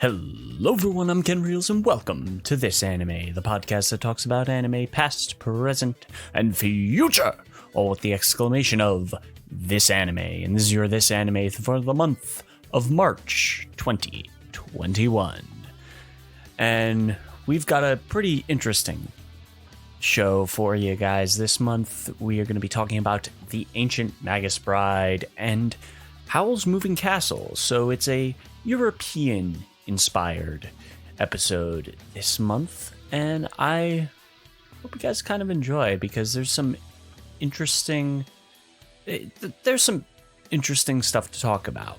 Hello everyone, I'm Ken Reels and welcome to This Anime, the podcast that talks about anime past, present, and future, all with the exclamation of This Anime. And this is your This Anime for the month of March 2021. And we've got a pretty interesting show for you guys. This month we are going to be talking about the Ancient Magus Bride and Howl's Moving Castle. So it's a European inspired episode this month, and I hope you guys kind of enjoy because there's some interesting stuff to talk about,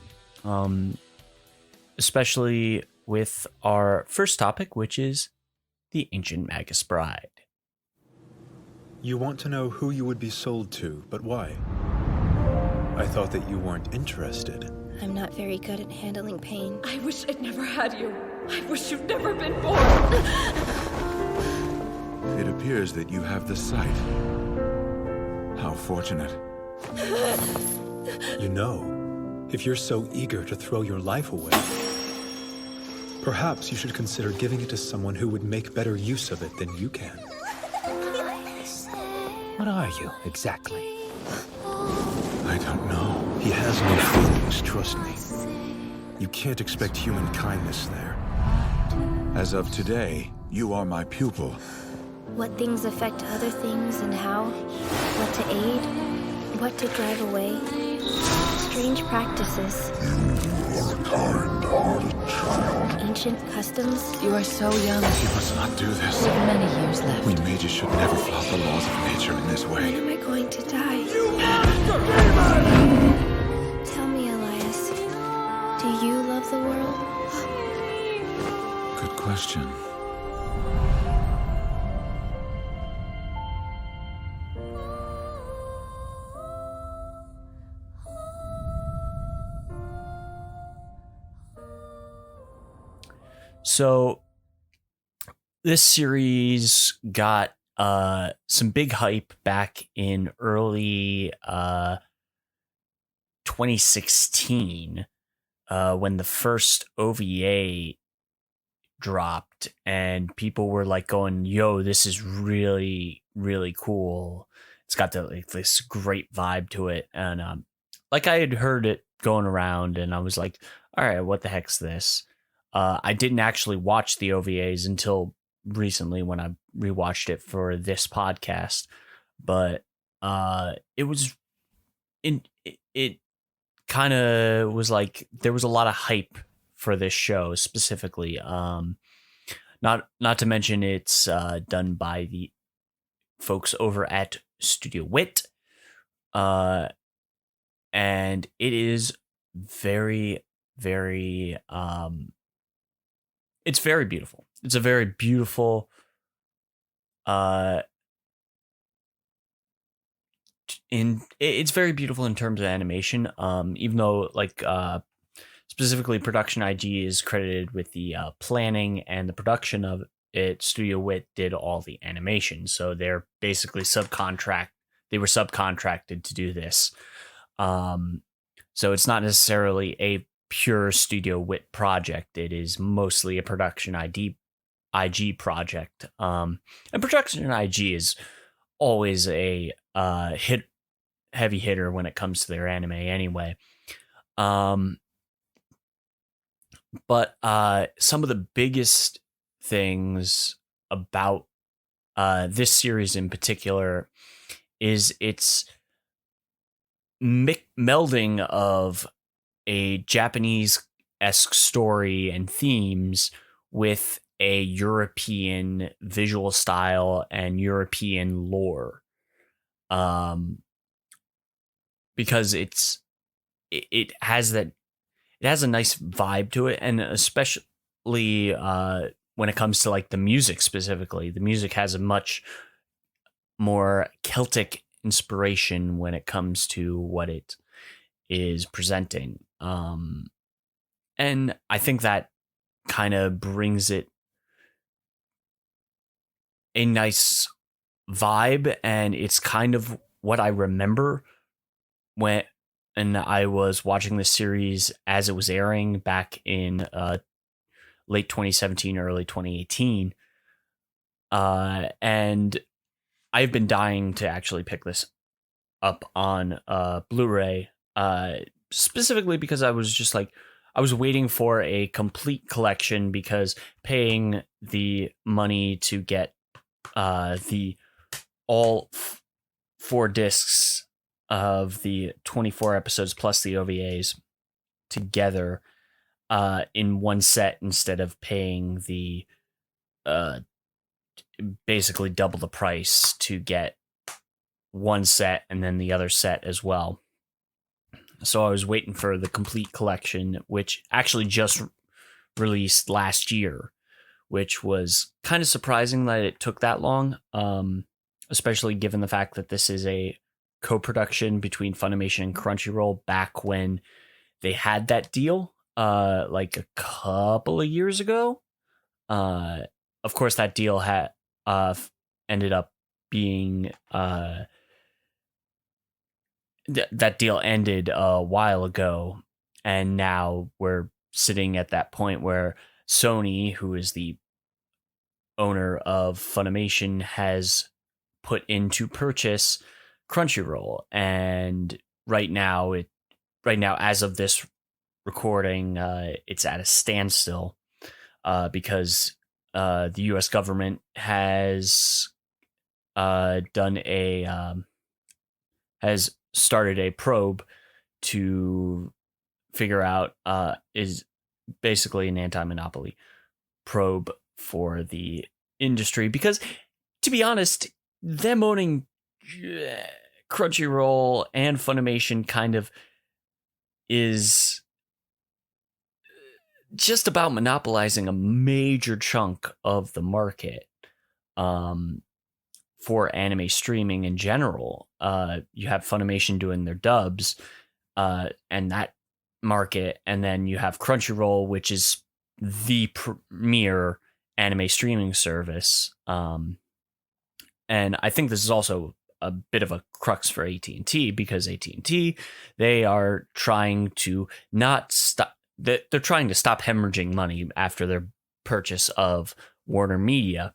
especially with our first topic, which is the Ancient Magus Bride. You want to know who you would be sold to, but why? I thought that you weren't interested. I'm not very good at handling pain. I wish I'd never had you. I wish you'd never been born. It appears that you have the sight. How fortunate. You know, if you're so eager to throw your life away, perhaps you should consider giving it to someone who would make better use of it than you can. What are you, exactly? I don't know. He has no feelings, Trust me. You can't expect human kindness there. As of today, you are my pupil. What things affect other things and how? What to aid? What to drive away? Strange practices. You are a kind-hearted child. Ancient customs. You are so young. You must not do this. We have many years left. We mages should never flout the laws of nature in this When way. am I going to die? Tell me, Elias, do you love the world? Good question. So this series got some big hype back in early 2016 when the first OVA dropped, and people were like going, yo, this is really, really cool. It's got this great vibe to it. And like I had heard it going around, and I was like, all right, what the heck's this? I didn't actually watch the OVAs until recently when I rewatched it for this podcast, but it kind of was like there was a lot of hype for this show specifically. Not to mention it's done by the folks over at Studio Wit, and it is very, very it's very beautiful. It's a very beautiful it's very beautiful in terms of animation. Even though specifically production IG is credited with the planning and the production of it, Studio Wit did all the animation. So they're basically they were subcontracted to do this. So it's not necessarily a pure Studio Wit project. It is mostly a production IG project. And production IG is always a heavy hitter when it comes to their anime anyway. But some of the biggest things about this series in particular is its melding of a Japanese-esque story and themes with a European visual style and European lore. Because it has a nice vibe to it, and especially when it comes to like the music specifically, the music has a much more Celtic inspiration when it comes to what it is presenting. And I think that kind of brings it a nice vibe, and it's kind of what I remember when I was watching this series as it was airing back in late 2017, early 2018. And I've been dying to actually pick this up on Blu-ray, specifically because I was just like, I was waiting for a complete collection, because paying the money to get the all 4 discs of the 24 episodes plus the OVAs together in one set, instead of paying the basically double the price to get one set and then the other set as well. So I was waiting for the complete collection, which actually just released last year, which was kind of surprising that it took that long, especially given the fact that this is a co-production between Funimation and Crunchyroll back when they had that deal, like a couple of years ago. Of course, that deal had ended up being that deal ended a while ago, and now we're sitting at that point where Sony, who is the owner of Funimation, has put into purchase Crunchyroll, and right now, as of this recording, it's at a standstill because the U.S. government has has started a probe to figure out, is basically an anti-monopoly probe for the industry, because, to be honest, them owning Crunchyroll and Funimation kind of is just about monopolizing a major chunk of the market for anime streaming in general. You have Funimation doing their dubs and that market, and then you have Crunchyroll, which is the premier anime streaming service. And I think this is also a bit of a crux for AT&T, because AT&T, they are trying to not stop. They're trying to stop hemorrhaging money after their purchase of Warner Media.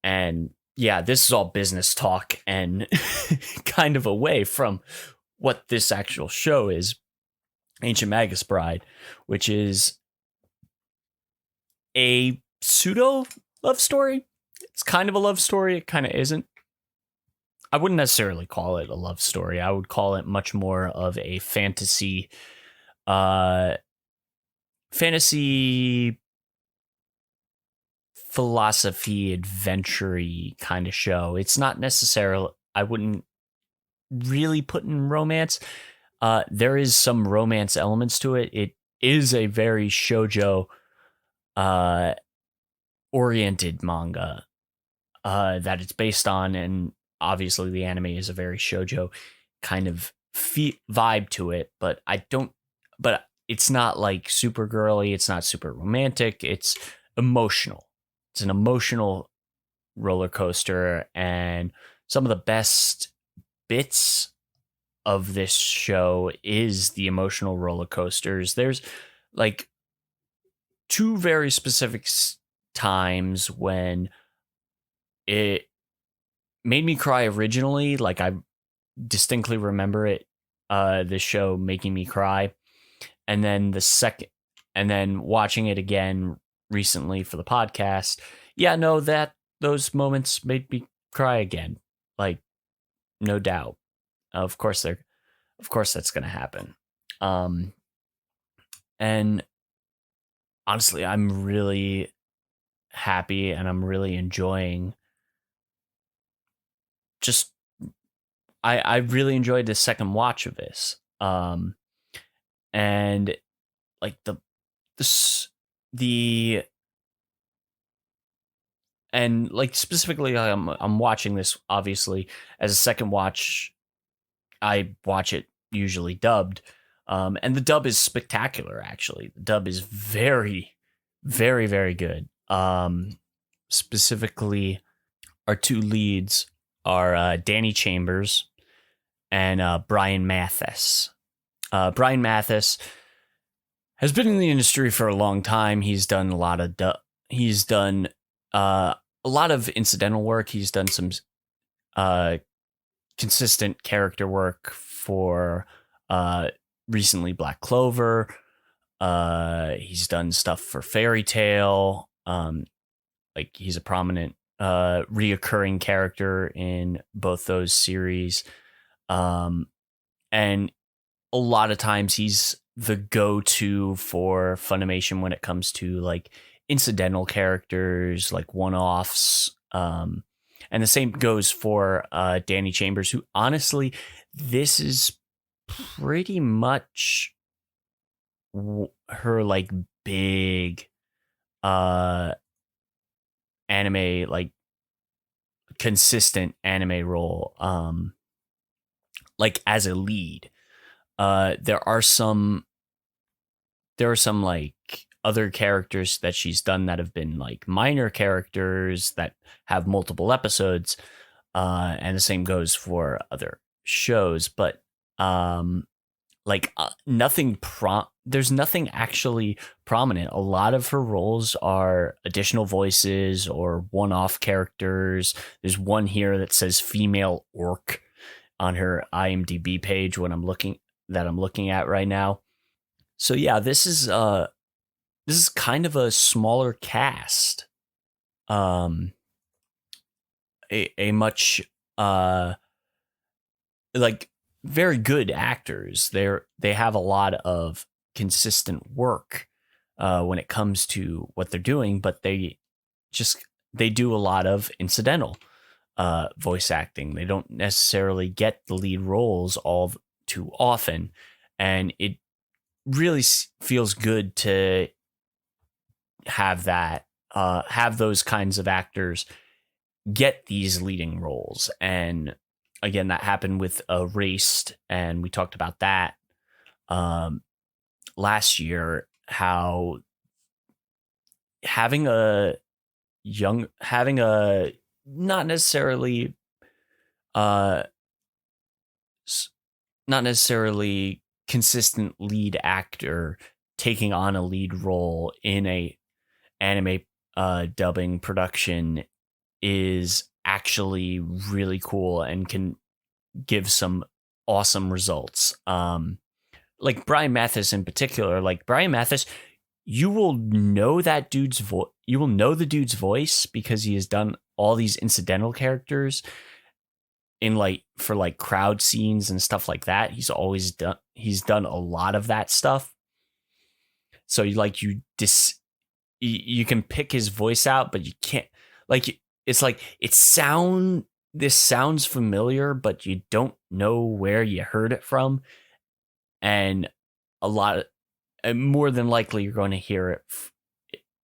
And yeah, this is all business talk and kind of away from what this actual show is, Ancient Magus Bride, which is a pseudo love story. It's kind of a love story. It kind of isn't. I wouldn't necessarily call it a love story. I would call it much more of a fantasy philosophy adventure-y kind of show. It's not necessarily, I wouldn't really put in romance. There is some romance elements to it. It is a very shoujo oriented manga that it's based on, and obviously the anime is a very shoujo kind of vibe to it, but it's not like super girly, it's not super romantic, it's emotional. It's an emotional roller coaster, and some of the best bits of this show is the emotional roller coasters. There's like 2 very specific times when it made me cry originally. Like, I distinctly remember it, the show making me cry. And then watching it again recently for the podcast. Yeah, no, those moments made me cry again. Like, no doubt. Of course that's going to happen. And honestly, I'm really happy and I'm really enjoying I really enjoyed the second watch of this. And like and like specifically, I'm watching this obviously as a second watch. I watch it usually dubbed, and the dub is spectacular. Actually, the dub is very, very, very good. Specifically, our 2 leads are Danny Chambers and Brian Mathis. Brian Mathis has been in the industry for a long time. He's done a lot of a lot of incidental work. He's done some consistent character work for recently Black Clover. He's done stuff for Fairy Tail. Like he's a prominent reoccurring character in both those series. And a lot of times he's the go-to for Funimation when it comes to like incidental characters, like one-offs. And the same goes for Danny Chambers, who honestly, this is pretty much her like big anime, like consistent anime role, like as a lead. There are some like other characters that she's done that have been like minor characters that have multiple episodes, and the same goes for other shows, but there's nothing actually prominent. A lot of her roles are additional voices or one-off characters. There's one here that says female orc on her IMDb page I'm looking at right now. So yeah, this is kind of a smaller cast. A much like very good actors. They have a lot of consistent work when it comes to what they're doing, but they do a lot of incidental voice acting. They don't necessarily get the lead roles all too often, and it really feels good to have those kinds of actors get these leading roles. And again, that happened with Erased, and we talked about that last year, how having a not necessarily consistent lead actor taking on a lead role in a anime dubbing production is actually really cool and can give some awesome results. Like Brian Mathis in particular, you will know that dude's voice. You will know the dude's voice because he has done all these incidental characters in for crowd scenes and stuff like that. He's done a lot of that stuff. So you can pick his voice out, but you can't this sounds familiar, but you don't know where you heard it from. And more than likely you're going to hear it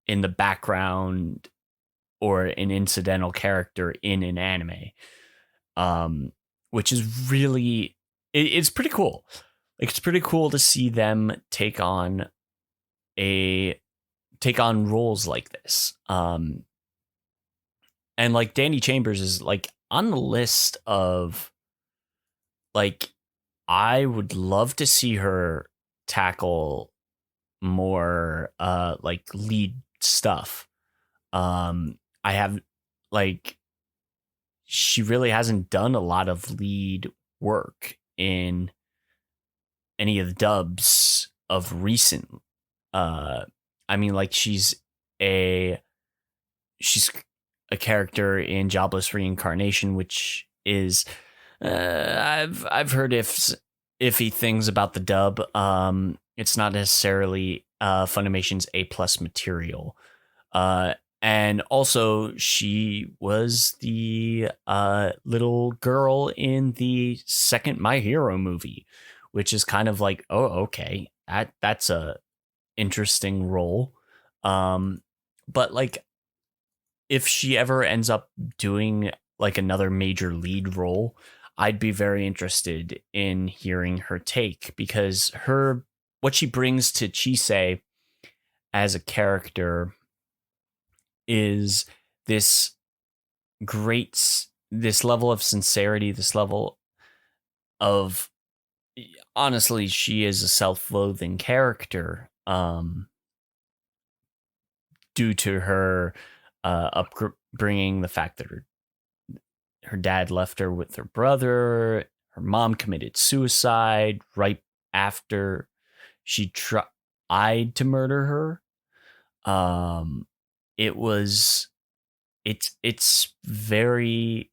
in the background or an incidental character in an anime, which is really, it's pretty cool. Like, it's pretty cool to see them take on roles like this. And like Danny Chambers is like on the list of like, I would love to see her tackle more like lead stuff. I have she really hasn't done a lot of lead work in any of the dubs of recent. I mean, like she's a character in Jobless Reincarnation, which is I've heard iffy things about the dub. It's not necessarily Funimation's A+ material. And also she was the little girl in the second My Hero movie, which is kind of like, oh, okay, that's a interesting role. But like, if she ever ends up doing like another major lead role, I'd be very interested in hearing her take, because what she brings to Chisei as a character is this level of sincerity, this level of, honestly, she is a self-loathing character. due to her upbringing, the fact that her dad left her with her brother, her mom committed suicide right after she tried to murder her. It's very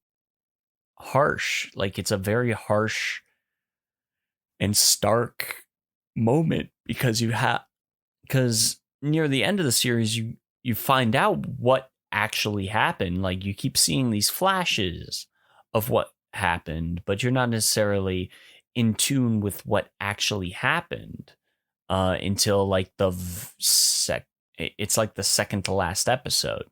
harsh. Like, it's a very harsh and stark moment because near the end of the series you find out what actually happened. Like, you keep seeing these flashes of what happened, but you're not necessarily in tune with what actually happened until like it's like the second to last episode,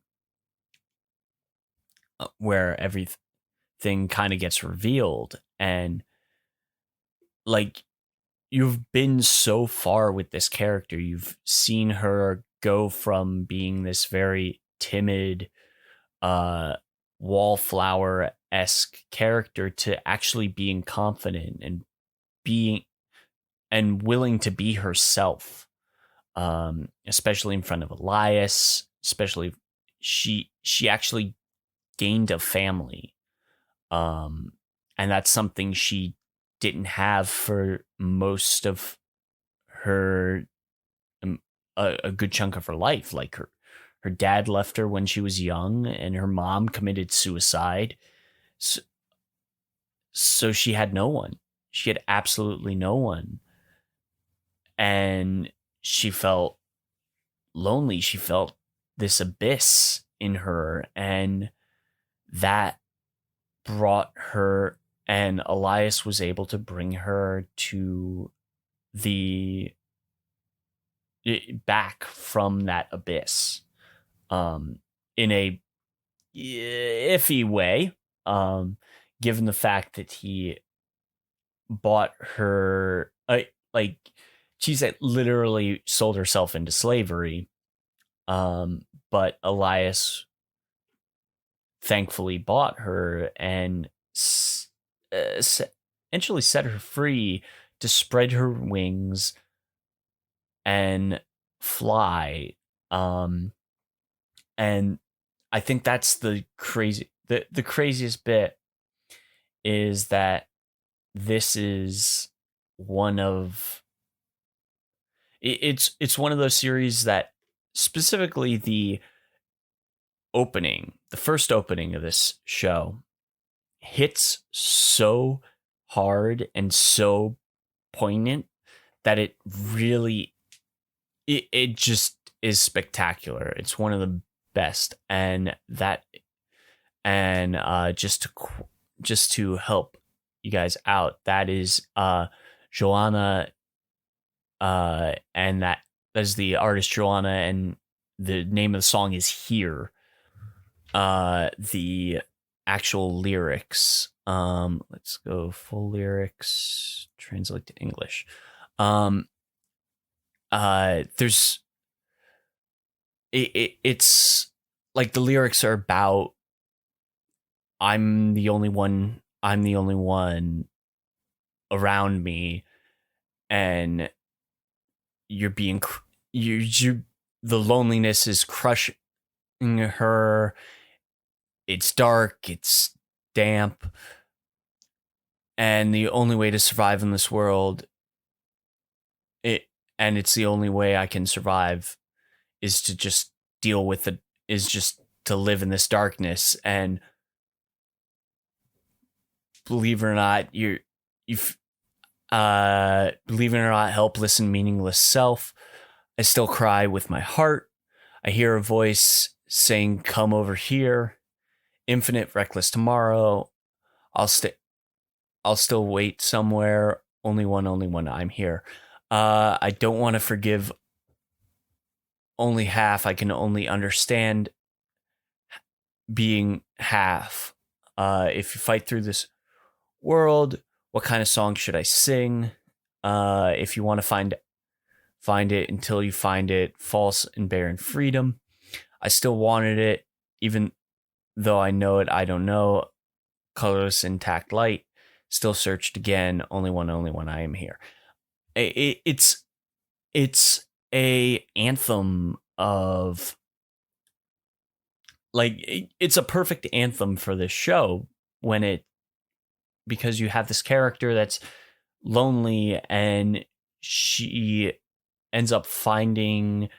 where everything kind of gets revealed. And like, you've been so far with this character. You've seen her go from being this very timid, wallflower-esque character to actually being confident and willing to be herself, especially in front of Elias. Especially, she actually gained a family, and that's something she didn't have for most of her, a good chunk of her life. Like, her dad left her when she was young, and her mom committed suicide. So she had no one. She had absolutely no one. And she felt lonely. She felt this abyss in her, and that brought her, and Elias was able to bring her to back from that abyss, in a iffy way, given the fact that he bought her, like, she's literally sold herself into slavery, but Elias thankfully bought her and essentially set her free to spread her wings and fly. And I think that's the craziest bit, is that this is one of it's one of those series that, specifically the first opening of this show, hits so hard and so poignant that it really, it just is spectacular. It's one of the best. And just to help you guys out, that is Joanna, and that is the artist Joanna, and the name of the song is Here. The actual lyrics, let's go full lyrics, translate to English. It's like, the lyrics are about, I'm the only one around me, and the loneliness is crushing her. It's dark, it's damp, and the only way to survive in this world, it's the only way I can survive, is to just deal with it, is just to live in this darkness. And believe it or not, believe it or not, helpless and meaningless self, I still cry with my heart. I hear a voice saying, come over here. Infinite, reckless tomorrow. I'll still wait somewhere. Only one, I'm here. I don't want to forgive only half. I can only understand being half. If you fight through this world, what kind of song should I sing? If you want to find it until you find it, false and barren freedom. I still wanted it, even though I know it, I don't know. Colorless, intact light. Still searched again. Only one, I am here. It's a anthem of, like, it's a perfect anthem for this show because you have this character that's lonely, and she ends up finding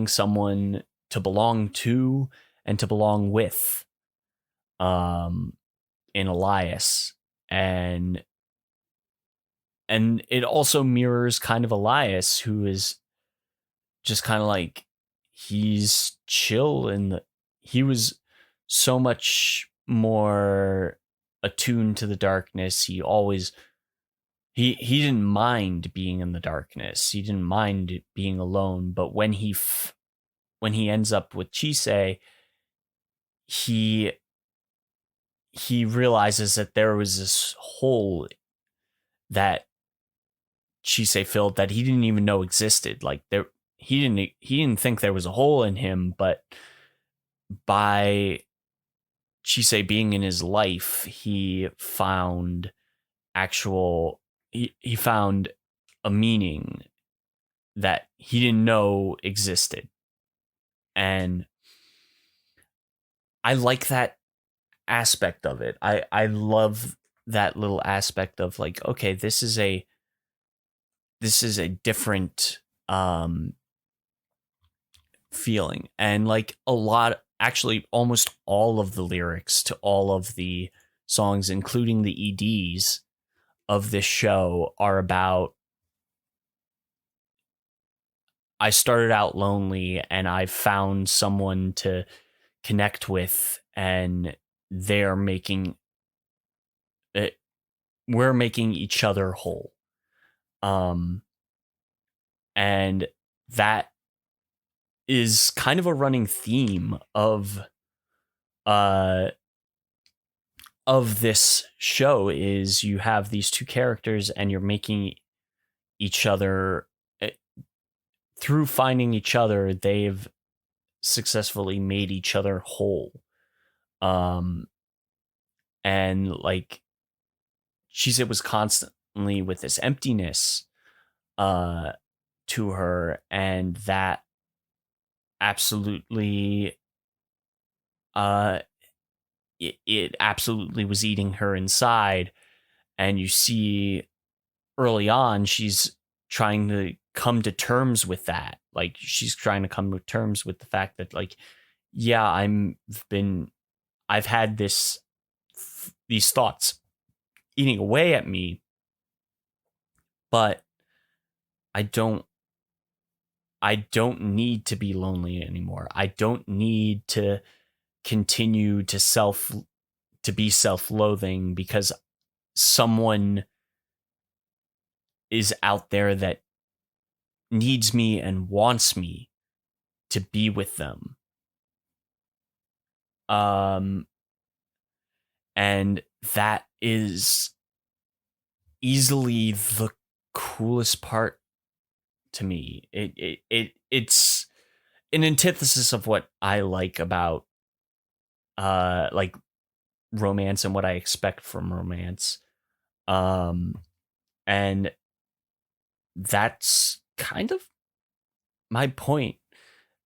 someone to belong to and to belong with, in Elias. And it also mirrors kind of Elias, who is just kind of like, he's chill, and he was so much more attuned to the darkness. He always he didn't mind being in the darkness. He didn't mind being alone. But when he ends up with Chisei, he realizes that there was this hole that Chisei filled that he didn't even know existed. Like, he didn't think there was a hole in him, but by Chisei being in his life, he found he found a meaning that he didn't know existed. And I like that aspect of it. I love that little aspect of, like, okay, this is a different feeling. And like actually almost all of the lyrics to all of the songs, including the EDs of this show, are about, I started out lonely and I found someone to connect with, and we're making each other whole. And that is kind of a running theme of this show, is you have these two characters and you're making each other, through finding each other, they've successfully made each other whole. And like, Chisei was constantly with this emptiness to her, and that absolutely it absolutely was eating her inside. And you see early on, she's trying to come to terms with that. Like, she's trying to come to terms with the fact that, like, yeah, I've had these thoughts eating away at me, but I don't need to be lonely anymore. I don't need to continue to be self-loathing because someone is out there that needs me and wants me to be with them. And that is easily the coolest part to me. It's an antithesis of what I like about like romance and what I expect from romance. And that's kind of my point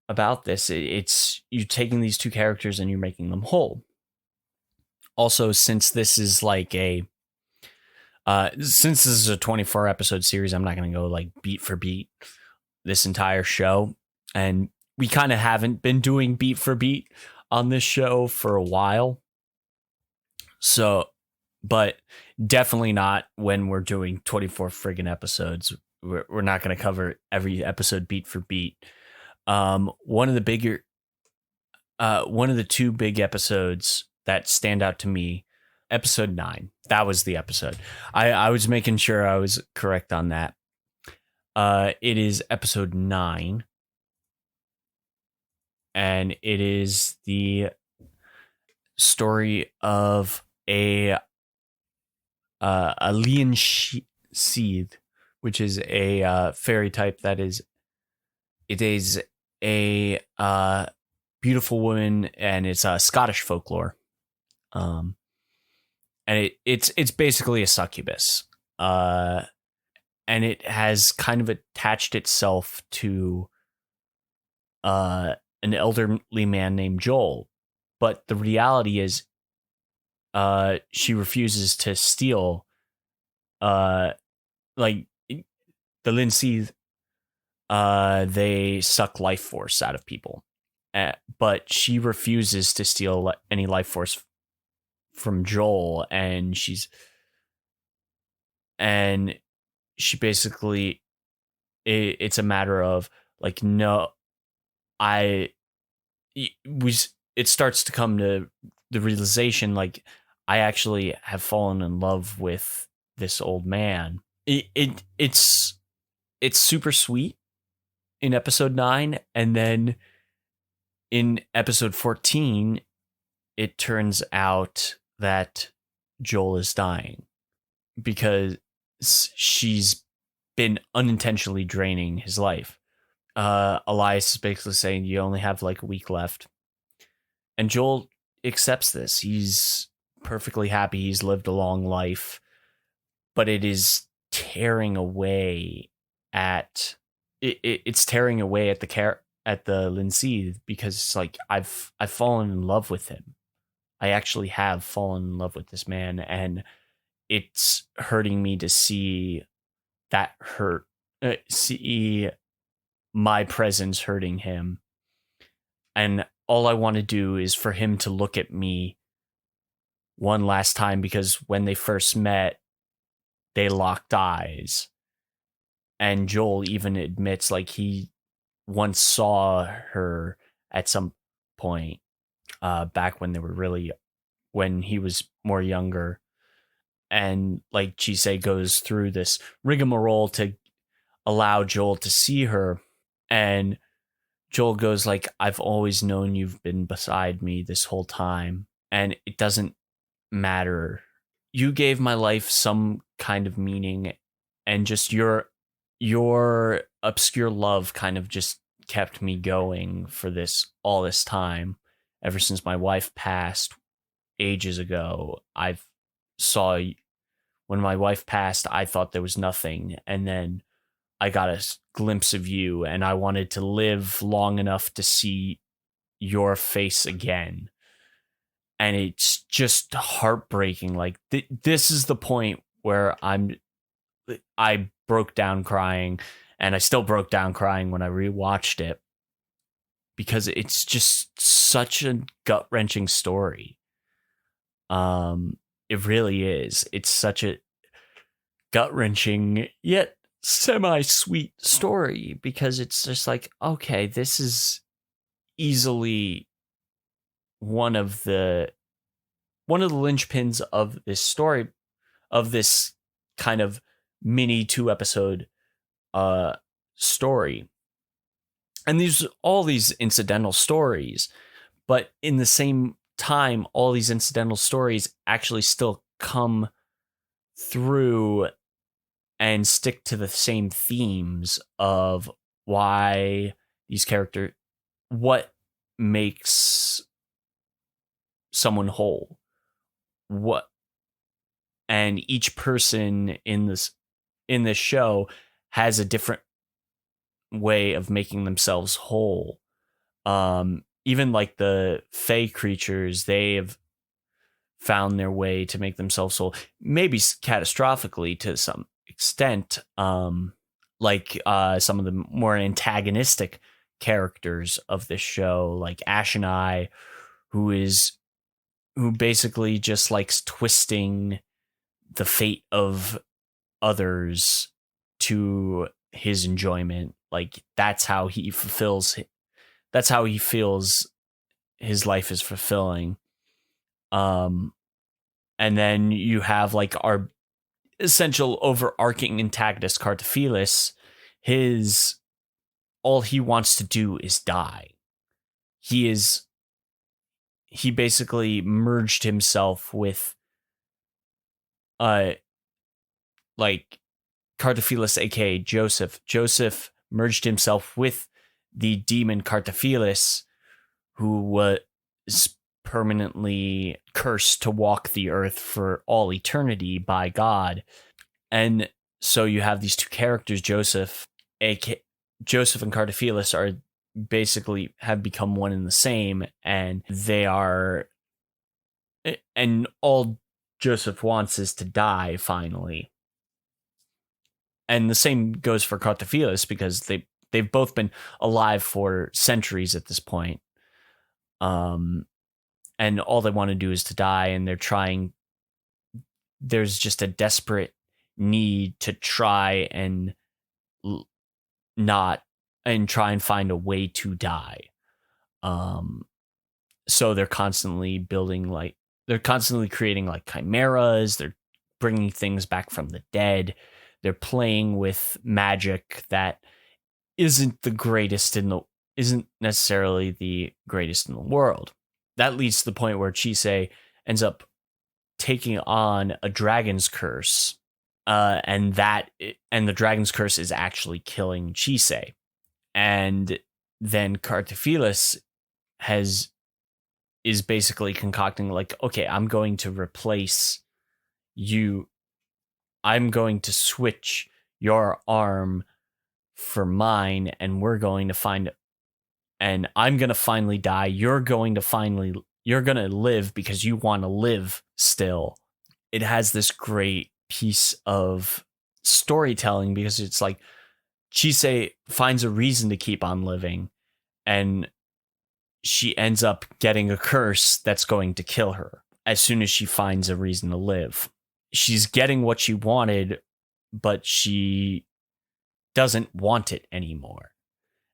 about this. It's you taking these two characters and you're making them whole. Also, since this is like since this is a 24 episode series, I'm not going to go like beat for beat this entire show. And we kind of haven't been doing beat for beat on this show for a while. So, but definitely not when we're doing 24 friggin' episodes. We're not going to cover every episode beat for beat. One of the two big episodes that stand out to me, episode 9. That was the episode. I was making sure I was correct on that. It is episode 9. And it is the story of a Lian Seed, which is a fairy type it is a beautiful woman, and it's Scottish folklore. And it's basically a succubus. and it has kind of attached itself to an elderly man named Joel. But the reality is, she refuses to steal, like the Linseed. They suck life force out of people, but she refuses to steal any life force from Joel, and she basically, it's a matter of like, no, it starts to come to the realization, like, I actually have fallen in love with this old man. It's super sweet in episode 9, and then in episode 14 it turns out that Joel is dying because she's been unintentionally draining his life. Elias is basically saying, you only have like a week left. And Joel accepts this. He's perfectly happy. He's lived a long life, but it is tearing away at it's tearing away at the Lindsay, because it's like, I've fallen in love with him. I actually have fallen in love with this man, and it's hurting me to see that hurt. See my presence hurting him, and all I want to do is for him to look at me one last time, because when they first met, they locked eyes. And Joel even admits, like, he once saw her at some point, back when when he was more younger. And like Chisei goes through this rigmarole to allow Joel to see her. And Joel goes like, I've always known you've been beside me this whole time, and it doesn't matter. You gave my life some kind of meaning, and just your obscure love kind of just kept me going for all this time. Ever since my wife passed ages ago, when my wife passed, I thought there was nothing, and then I got a glimpse of you, and I wanted to live long enough to see your face again. And it's just heartbreaking. Like, this is the point where I broke down crying, and I still broke down crying when I rewatched it, because it's just such a gut-wrenching story. It really is. It's such a gut-wrenching yet semi-sweet story, because it's just like, okay, this is easily one of the linchpins of this story, of this kind of mini 2-episode story. And all these incidental stories, but in the same time, all these incidental stories actually still come through and stick to the same themes of why these characters, what makes someone whole, and each person in this show has a different way of making themselves whole. Even like the Fae creatures, they have found their way to make themselves whole, maybe catastrophically to some extent. Like some of the more antagonistic characters of this show, like Ashenai, who basically just likes twisting the fate of others to his enjoyment. Like, that's how he feels his life is fulfilling. And then you have like our essential overarching antagonist, Cartophilis. All he wants to do is die. He basically merged himself with like Cartophilis, aka Joseph. Joseph merged himself with the demon Cartophilis, who was permanently cursed to walk the earth for all eternity by God. And so you have these two characters, Joseph and Cartaphilus are basically have become one and the same, and all Joseph wants is to die finally. And the same goes for Cartaphilus, because they've both been alive for centuries at this point. And all they want to do is to die, and there's just a desperate need to try and try and find a way to die. So they're constantly creating like chimeras. They're bringing things back from the dead. They're playing with magic that isn't necessarily the greatest in the world. That leads to the point where Chisei ends up taking on a dragon's curse, and the dragon's curse is actually killing Chisei. And then Cartaphilus is basically concocting like, okay, I'm going to replace you. I'm going to switch your arm for mine, and I'm going to finally die. You're going to live because you want to live still. It has this great piece of storytelling because it's like Chisei finds a reason to keep on living, and she ends up getting a curse that's going to kill her as soon as she finds a reason to live. She's getting what she wanted, but she doesn't want it anymore.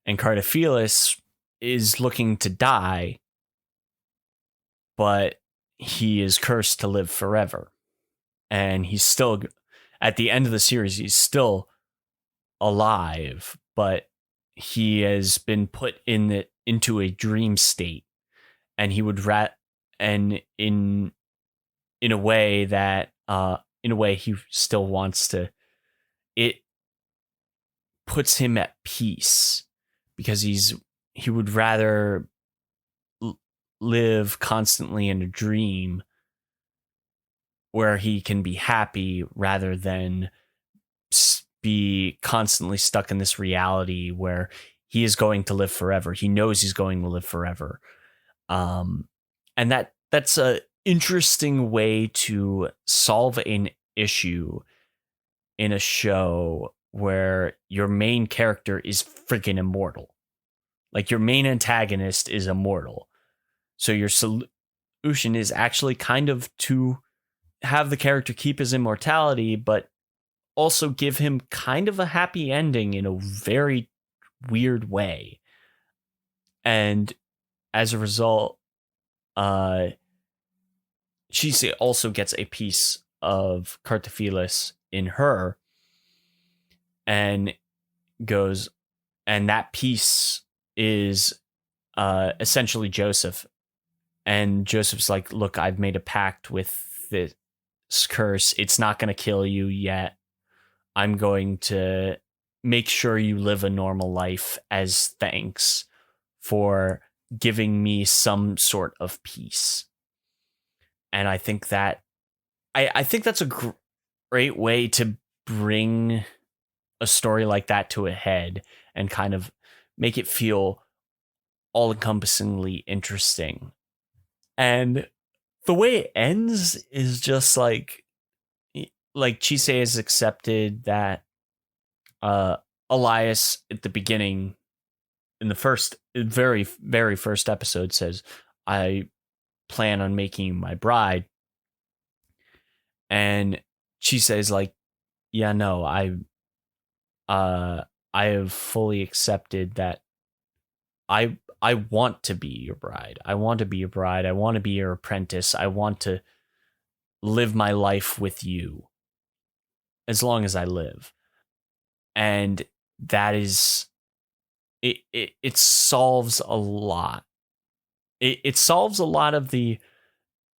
And Cartaphilus is looking to die, but he is cursed to live forever. And he's still, at the end of the series, he's still alive, but he has been put into a dream state, and he would in a way he still wants to. It puts him at peace because he would rather live constantly in a dream where he can be happy rather than be constantly stuck in this reality where he is going to live forever. He knows he's going to live forever. And that's a interesting way to solve an issue in a show where your main character is freaking immortal. Like, your main antagonist is immortal. So your solution is actually kind of to have the character keep his immortality, but also give him kind of a happy ending in a very weird way. And as a result, Chisei also gets a piece of Cartaphilus in her, and that piece is essentially Joseph. And Joseph's like, look, I've made a pact with this curse. It's not going to kill you yet. I'm going to make sure you live a normal life as thanks for giving me some sort of peace. And I think that I think that's a great way to bring a story like that to a head and kind of make it feel all-encompassingly interesting. And the way it ends is just like Chisei has accepted that Elias at the beginning, in the very, very first episode, says, I plan on making you my bride. And Chisei's like, yeah, no, I have fully accepted that I want to be your bride. I want to be your bride. I want to be your apprentice. I want to live my life with you as long as I live. And that is it solves a lot. It solves a lot of the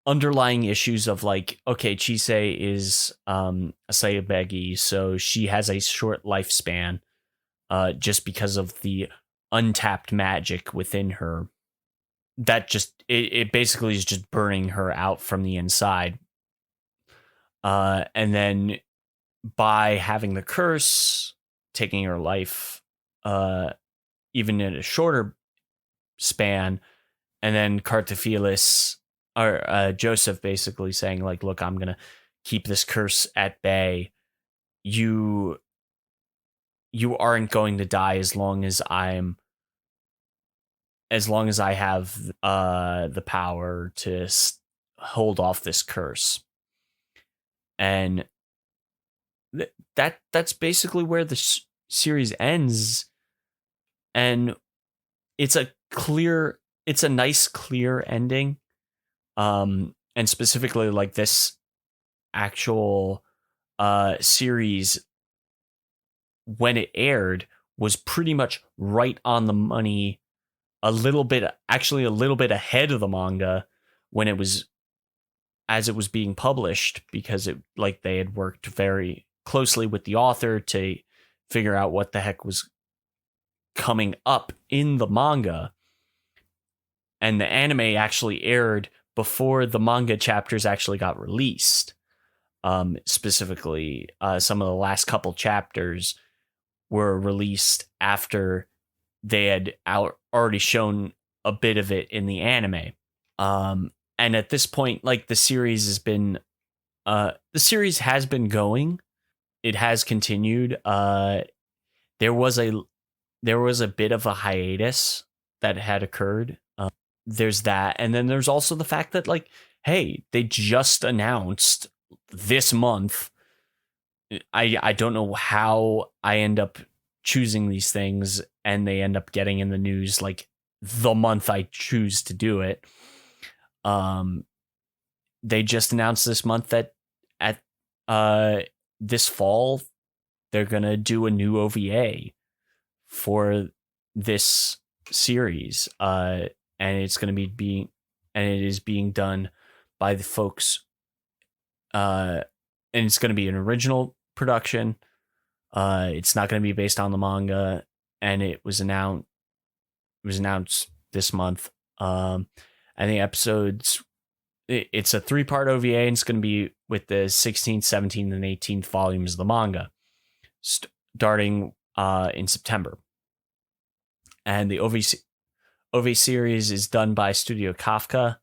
underlying issues of like, okay, Chisei is a Sayabegi, so she has a short lifespan just because of the untapped magic within her that just it basically is just burning her out from the inside. And then by having the curse taking her life, even in a shorter span, and then Cartaphilus or Joseph basically saying like, "Look, I'm gonna keep this curse at bay. You aren't going to die as long as I have the power to hold off this curse." And that's basically where the series ends. And it's a nice clear ending. And specifically like this actual series, when it aired, was pretty much right on the money, a little bit ahead of the manga when it was being published, because they had worked very closely with the author to figure out what the heck was coming up in the manga. And the anime actually aired before the manga chapters actually got released. Specifically, some of the last couple chapters were released after they had already shown a bit of it in the anime. And at this point, like, the series has been going. It has continued. There was a bit of a hiatus that had occurred. There's that, and then there's also the fact that, like, hey, they just announced this month. I don't know how I end up choosing these things, and they end up getting in the news like the month I choose to do it. They just announced this month that at this fall they're gonna do a new OVA for this series, and it's gonna be it is being done by the folks, and it's gonna be an original production. It's not gonna be based on the manga, and it was announced this month. And the episodes, it's a 3-part OVA, and it's going to be with the 16th, 17th, and 18th volumes of the manga, starting in September. And the OVA series is done by Studio Kafka,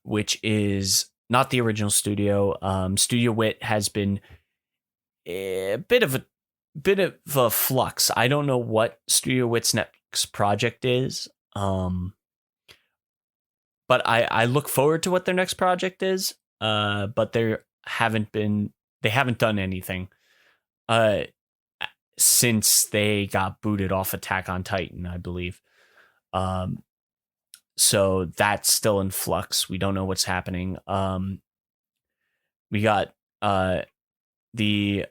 which is not the original studio. Studio Wit has been a bit of a flux. I don't know what Studio Wit's next project is. But I look forward to what their next project is. But they haven't done anything since they got booted off Attack on Titan, I believe. So that's still in flux. We don't know what's happening. We got the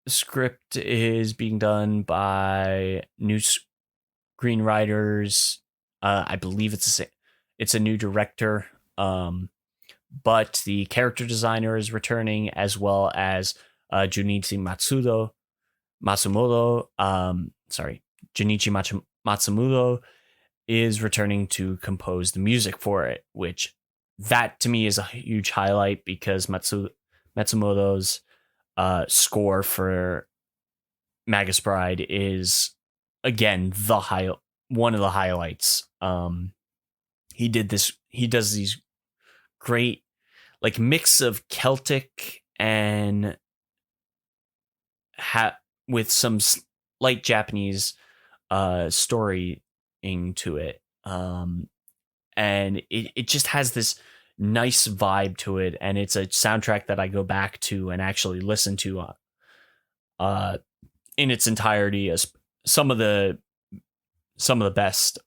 script is being done by new screenwriters. I believe it's a new director, but the character designer is returning, as well as Junichi Matsumoto. Junichi Matsumoto is returning to compose the music for it, which that to me is a huge highlight, because Matsumoto's score for Magus Bride is, again, one of the highlights. He does these great, like, mix of Celtic and with some slight Japanese storying to it. And it just has this nice vibe to it, and it's a soundtrack that I go back to and actually listen to in its entirety, as some of the best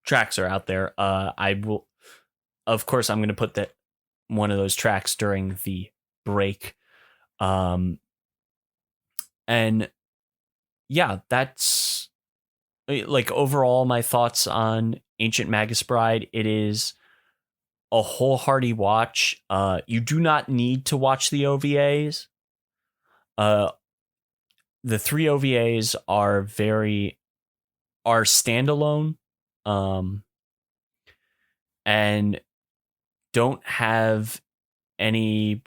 tracks are out there. I will, of course, I'm going to put one of those tracks during the break. And yeah, that's, like, overall my thoughts on Ancient Magus Bride. It is a wholehearted watch. You do not need to watch the OVAs. The 3 OVAs are standalone, and don't have any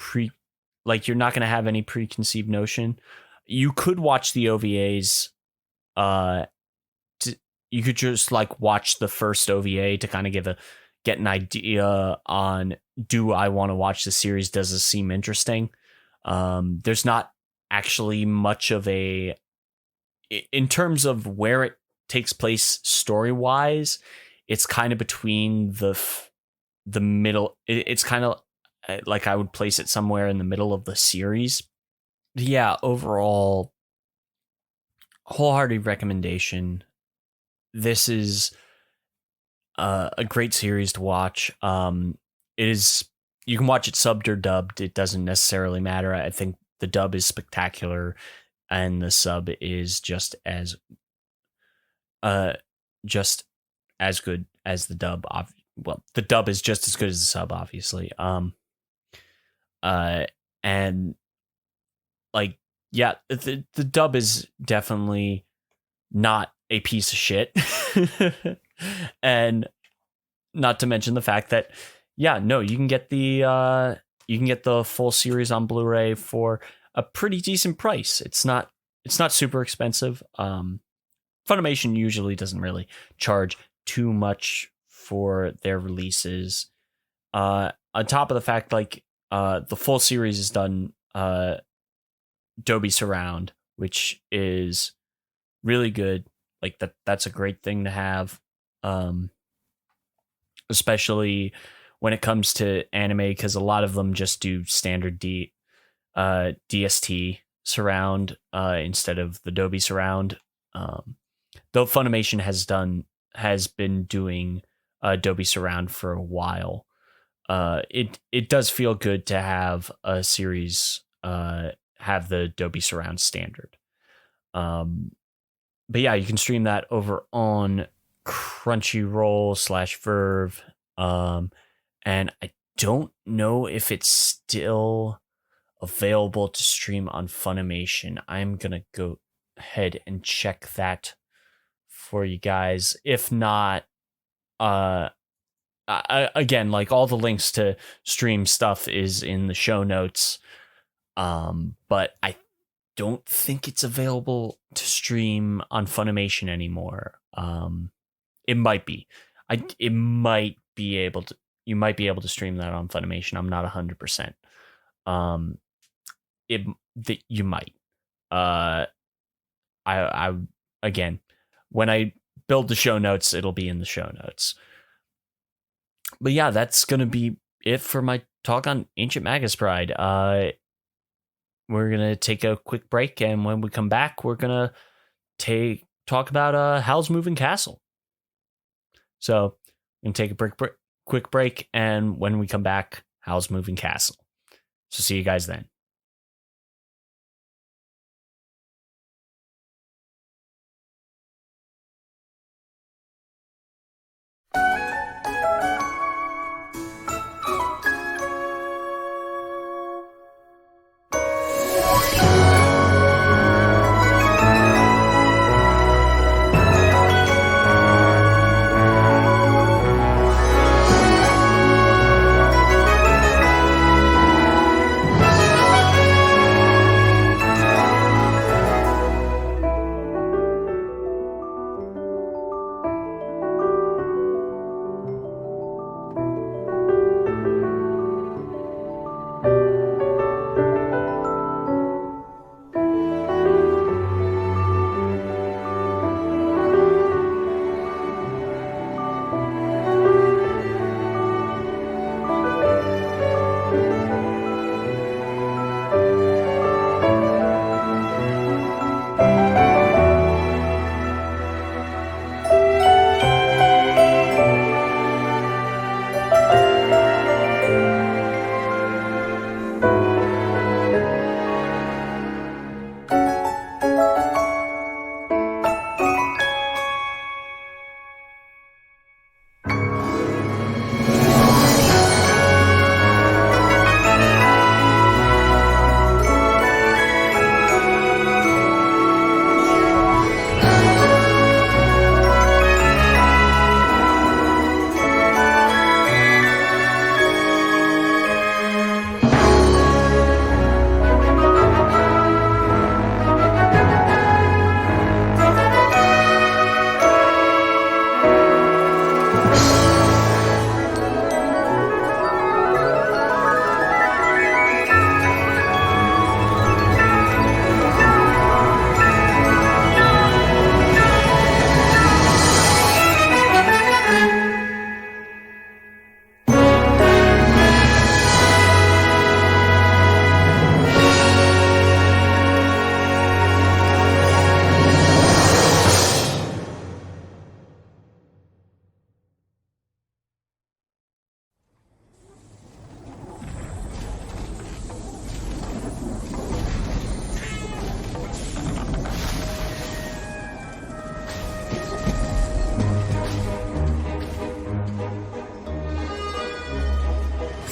you're not going to have any preconceived notion. You could watch the OVAs. You could just like watch the first OVA to kind of get an idea on, do I want to watch the series? Does this seem interesting? There's not actually much of in terms of where it takes place story wise. It's kind of between the middle. It's kind of like I would place it somewhere in the middle of the series. Yeah, overall, wholehearted recommendation. This is a great series to watch. It is. You can watch it subbed or dubbed. It doesn't necessarily matter. I think the dub is spectacular, and the sub is just as good as the dub. Well, the dub is just as good as the sub, obviously. And like, yeah, the dub is definitely not a piece of shit. And not to mention the fact that, yeah, no, you can get the full series on Blu-ray for a pretty decent price. It's not super expensive. Funimation usually doesn't really charge too much for their releases. On top of the fact, like, the full series is done Dolby Surround, which is really good. Like that's a great thing to have, especially when it comes to anime, because a lot of them just do standard DST surround instead of the Dolby Surround. Though Funimation has been doing Dolby Surround for a while. It does feel good to have a series have the Dolby Surround standard. But yeah, you can stream that over on Crunchyroll /VRV. And I don't know if it's still available to stream on Funimation. I'm going to go ahead and check that for you guys. If not, again, like all the links to stream stuff is in the show notes. But I don't think it's available to stream on Funimation anymore. It might be. You might be able to stream that on Funimation. I'm not 100%. You might. I again, when I build the show notes, it'll be in the show notes. But yeah, that's gonna be it for my talk on Ancient Magus Bride. We're gonna take a quick break, and when we come back, we're gonna talk about Howl's Moving Castle. So we're gonna take a quick break, and when we come back, Howl's Moving Castle. So see you guys then.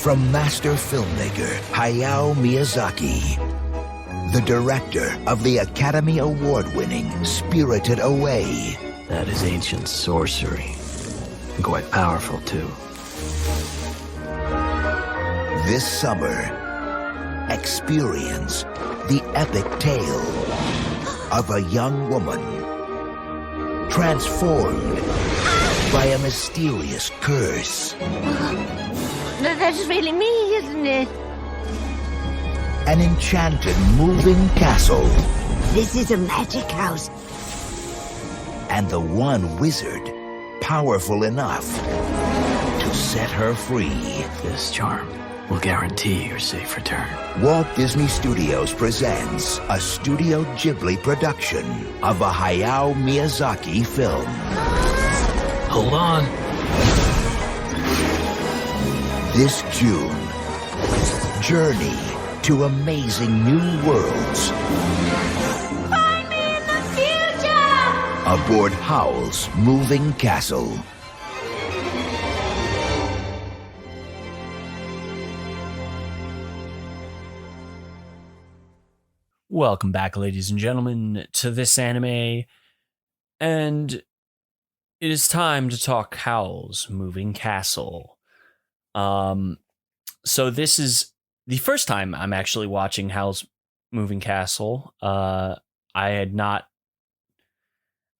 from master filmmaker Hayao Miyazaki, the director of the Academy Award-winning Spirited Away. That is ancient sorcery. And quite powerful, too. This summer, experience the epic tale of a young woman transformed by a mysterious curse. That's really me, isn't it? An enchanted moving castle. This is a magic house. And the one wizard powerful enough to set her free. This charm will guarantee your safe return. Walt Disney Studios presents a Studio Ghibli production of a Hayao Miyazaki film. Hold on. This June, journey to amazing new worlds. Find me in the future! Aboard Howl's moving castle. Welcome back, ladies and gentlemen, to this anime, and it is time to talk Howl's Moving Castle. So this is the first time I'm actually watching Howl's Moving Castle. I'm not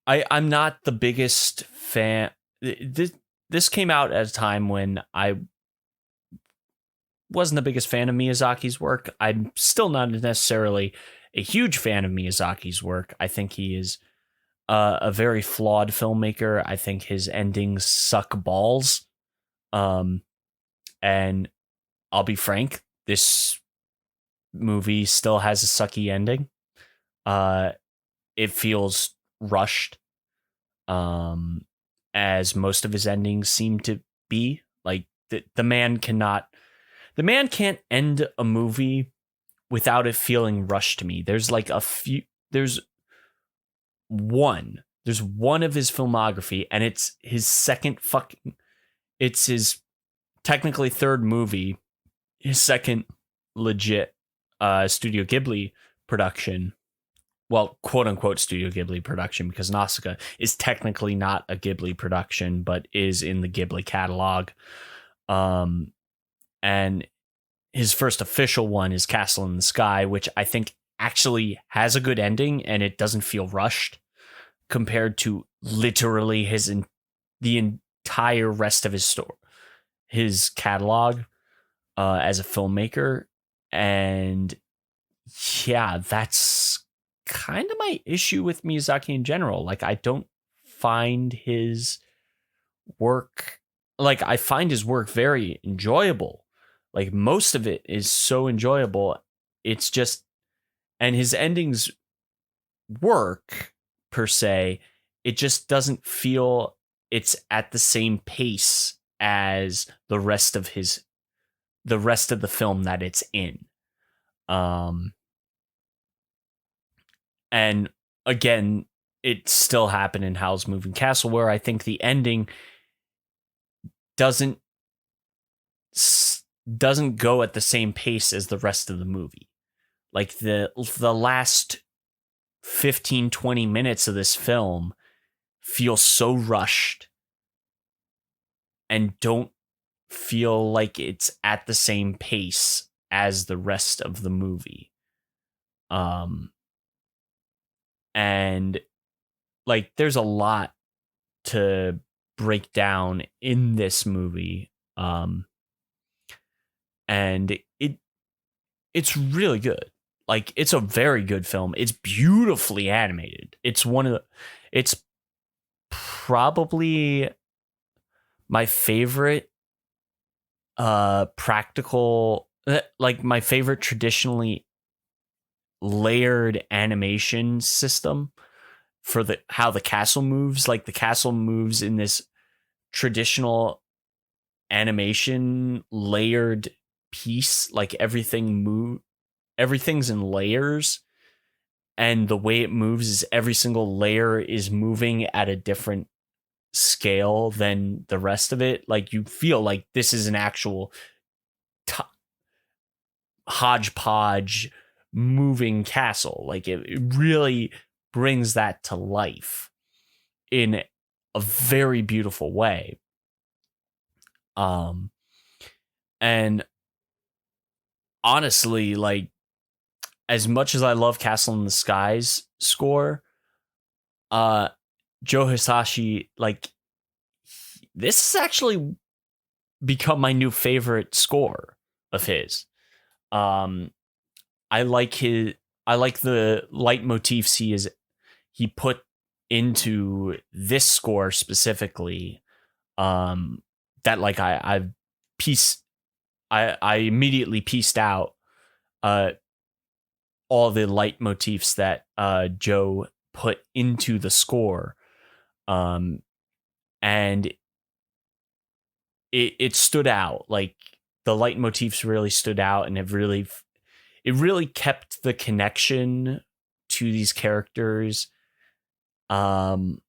the biggest fan. This came out at a time when I wasn't the biggest fan of Miyazaki's work. I'm still not necessarily a huge fan of Miyazaki's work. I think he is a very flawed filmmaker. I think his endings suck balls. And I'll be frank, this movie still has a sucky ending. It feels rushed, as most of his endings seem to be. Like the man can't end a movie without it feeling rushed to me. There's one of his filmography, and it's his it's his technically third movie, his second legit Studio Ghibli production. Well, quote unquote Studio Ghibli production, because Nausicaa is technically not a Ghibli production, but is in the Ghibli catalog. And his first official one is Castle in the Sky, which I think actually has a good ending, and it doesn't feel rushed compared to literally the entire rest of his catalog as a filmmaker. And yeah, that's kind of my issue with Miyazaki in general. Like, I don't find his work, I find his work very enjoyable. Like, most of it is so enjoyable. It's just, and his endings work per se, it just doesn't feel it's at the same pace as the rest of the film that it's in. And again, it still happened in Howl's Moving Castle, where I think the ending doesn't go at the same pace as the rest of the movie. Like the last 15-20 minutes of this film feel so rushed and don't feel like it's at the same pace as the rest of the movie. And like, there's a lot to break down in this movie. And it's really good. Like, it's a very good film. It's beautifully animated. It's probably my favorite practical, like my favorite traditionally layered animation system for how the castle moves. Like, the castle moves in this traditional animation layered piece. Like, everything's in layers, and the way it moves is every single layer is moving at a different scale than the rest of it. Like, you feel like this is an actual hodgepodge moving castle. Like it really brings that to life in a very beautiful way. And honestly, like, as much as I love Castle in the Skies score, Joe Hisashi, like, this has actually become my new favorite score of his. I like the leitmotifs he put into this score specifically. That like I immediately pieced out all the leitmotifs that Joe put into the score, and it stood out. Like the leitmotifs really stood out, and it really kept the connection to these characters that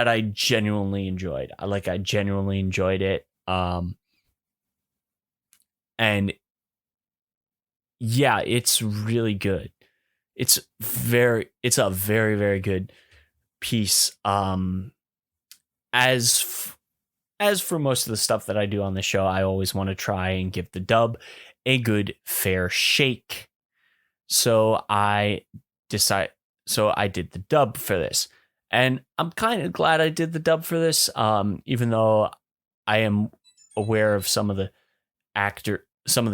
I genuinely enjoyed. I genuinely enjoyed it. And yeah, it's really good. It's a very, very good piece. As for most of the stuff that I do on the show, I always want to try and give the dub a good fair shake. So I did the dub for this. And I'm kind of glad I did the dub for this, even though I am aware of some of the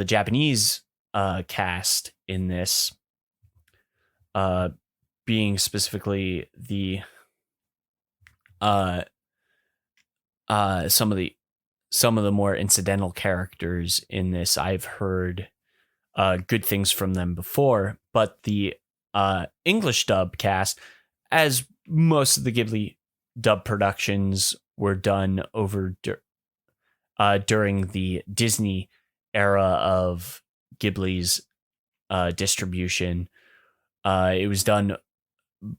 Japanese cast in this, being specifically the some of the more incidental characters in this. I've heard good things from them before, but the English dub cast, as most of the Ghibli dub productions were done over during the Disney era of Ghibli's distribution. It was done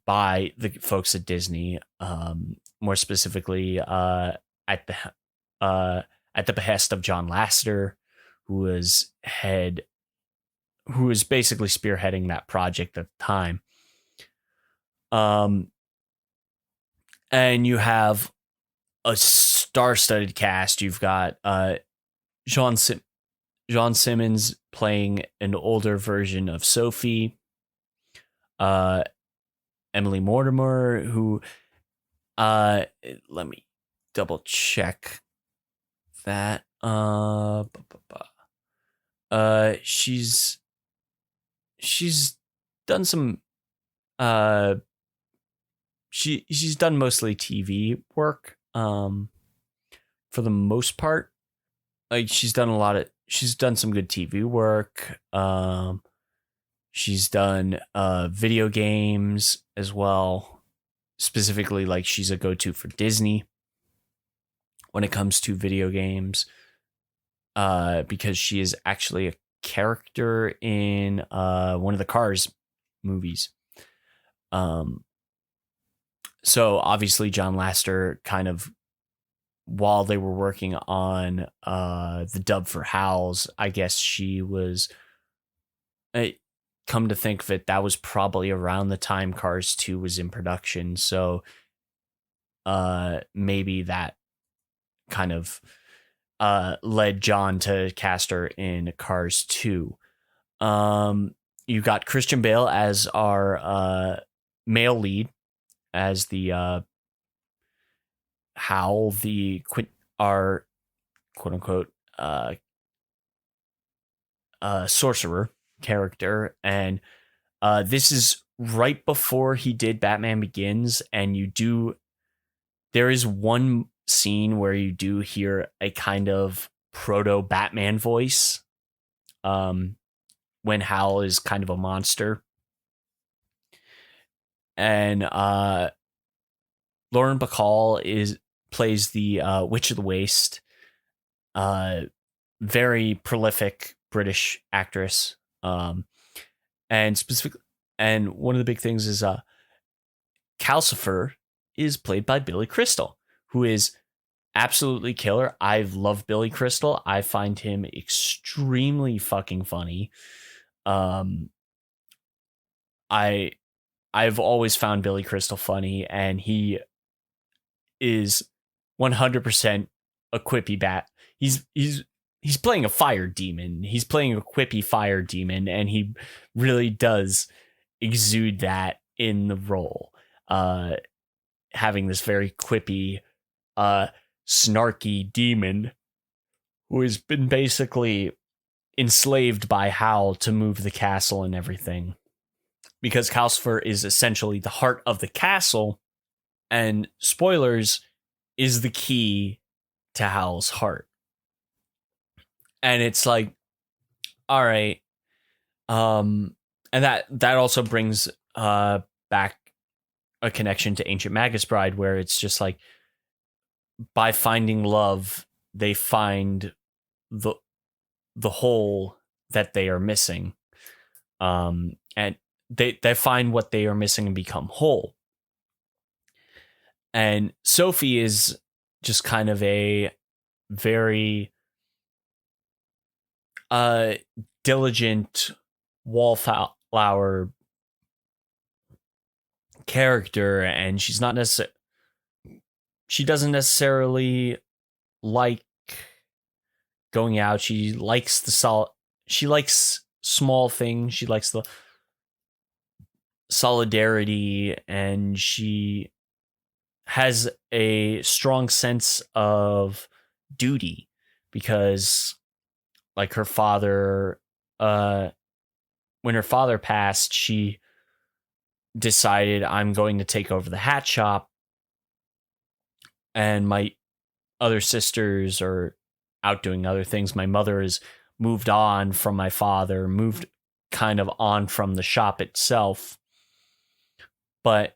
by the folks at Disney, more specifically at the behest of John Lasseter, who was basically spearheading that project at the time. And you have a star-studded cast. You've got John Simmons playing an older version of Sophie. Emily Mortimer, who let me double check that. She's done some she's done mostly TV work for the most part. Like she's done some good TV work. She's done video games as well. Specifically, like she's a go-to for Disney when it comes to video games, because she is actually a character in one of the Cars movies. So obviously John Lasseter, kind of while they were working on the dub for Howls, I guess she was, come to think of it, that was probably around the time Cars 2 was in production. So maybe that kind of led John to cast her in Cars 2. You got Christian Bale as our male lead, as the Howl, our quote unquote sorcerer character. And this is right before he did Batman Begins, and there is one scene where you do hear a kind of proto Batman voice when Howl is kind of a monster. And Lauren Bacall plays the Witch of the Waste, very prolific British actress, and one of the big things is Calcifer is played by Billy Crystal, who is absolutely killer. I love Billy Crystal. I find him extremely fucking funny. I've always found Billy Crystal funny, and he is 100% a quippy bat. He's playing a fire demon. He's playing a quippy fire demon, and he really does exude that in the role. Having this very quippy, snarky demon who has been basically enslaved by Howl to move the castle and everything. Because Calcifer is essentially the heart of the castle, and spoilers, is the key to Howl's heart. And it's like, all right. And that also brings back a connection to Ancient Magus Bride, where it's just like, by finding love, they find the hole that they are missing. And they find what they are missing and become whole. And Sophie is just kind of a very diligent wallflower character, and she doesn't necessarily like going out. She likes she likes small things. She likes the solidarity, and she has a strong sense of duty, because like her father, when her father passed, she decided, I'm going to take over the hat shop, and my other sisters are out doing other things. My mother has moved on from my father, moved kind of on from the shop itself. But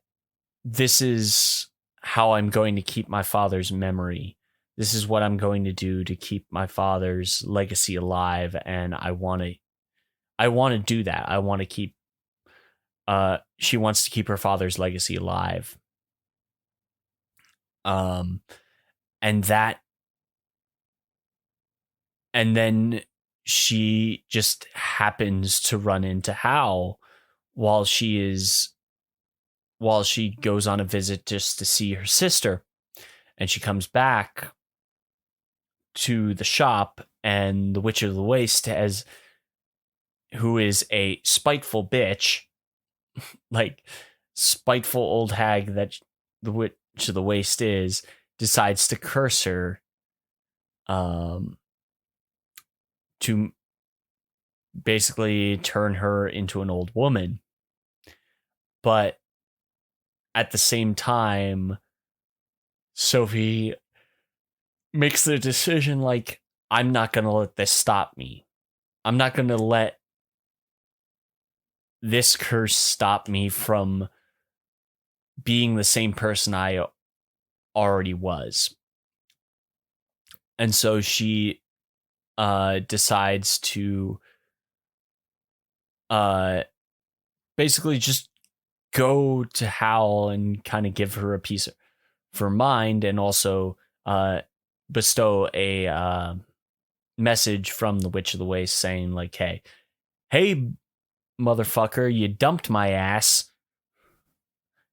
this is how I'm going to keep my father's memory. This is what I'm going to do to keep my father's legacy alive. And I want to do that. I want to keep, she wants to keep her father's legacy alive. And then she just happens to run into Howl while she goes on a visit just to see her sister. And she comes back to the shop, and the Witch of the Waste, who is a spiteful bitch, like spiteful old hag that the Witch of the Waste is, decides to curse her to basically turn her into an old woman. But at the same time, Sophie makes the decision, like, I'm not going to let this stop me. I'm not going to let this curse stop me from being the same person I already was. And so she decides to basically just go to Howl and kind of give her a piece of her mind, and also bestow a message from the Witch of the Waste saying, like, hey, motherfucker, you dumped my ass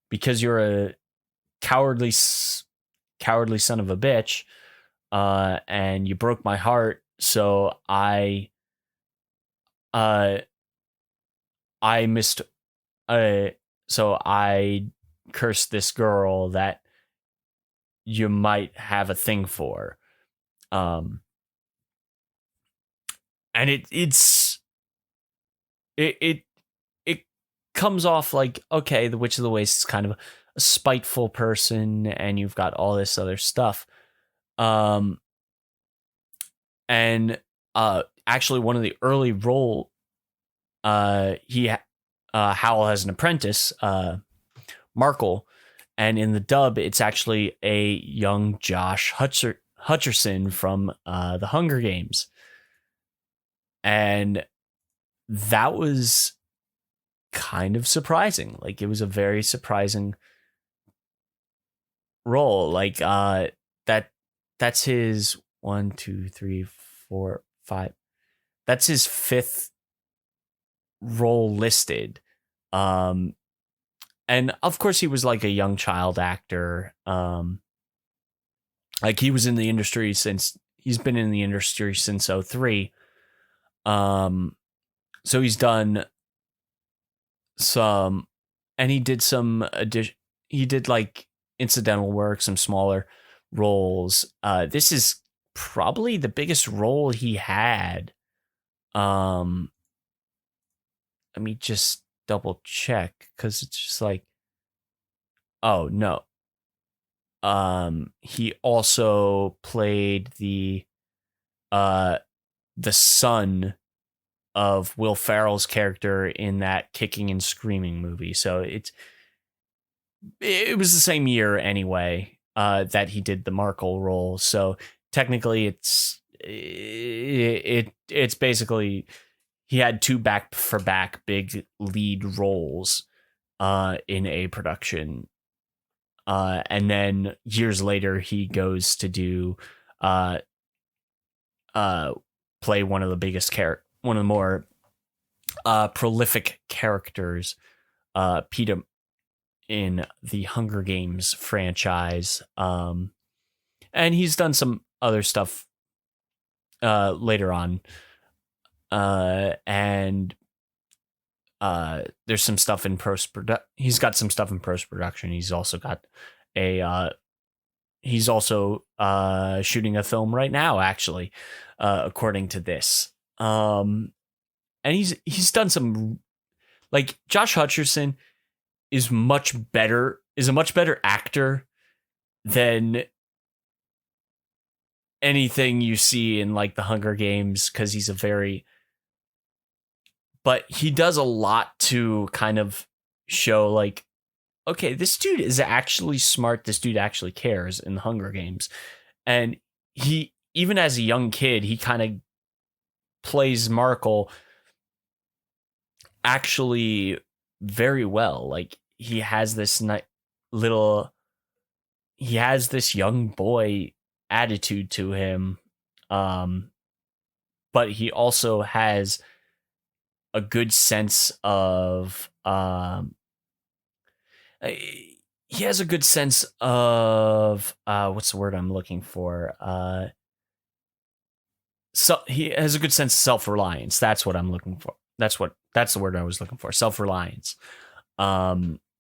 because you're a cowardly son of a bitch, and you broke my heart. So I cursed this girl that you might have a thing for. And it comes off like, okay, the Witch of the Waste is kind of a spiteful person, and you've got all this other stuff. And actually, one of the early Howl has an apprentice, Markle, and in the dub, it's actually a young Josh Hutcherson from the Hunger Games. And that was kind of surprising. Like, it was a very surprising role. Like, that that's his 1, 2, 3, 4, 5. That's his 5th role listed. And of course he was like a young child actor. Like he's been in the industry since 03. So he's done some, and he did some he did like incidental work, some smaller roles. This is probably the biggest role he had. Let me just double check, because it's just like, oh no. He also played the son of Will Ferrell's character in that Kicking and Screaming movie. So it was the same year anyway, that he did the Markle role. So technically it's basically, he had 2 back-for-back big lead roles in a production. And then years later, he goes to do play one of the more prolific characters, Peter, in the Hunger Games franchise. And he's done some other stuff later on. And there's some stuff in post-production. He's got some stuff in post-production. He's also got shooting a film right now, actually, according to this. And he's done some, like, Josh Hutcherson is a much better actor than anything you see in like the Hunger Games, because but he does a lot to kind of show like, okay, this dude is actually smart. This dude actually cares in the Hunger Games. And he, even as a young kid, he kind of plays Markle actually very well. Like, he has this young boy attitude to him. But he also has a good sense of what's the word I'm looking for? So he has a good sense of self-reliance. That's what I'm looking for. That's the word I was looking for. Self-reliance.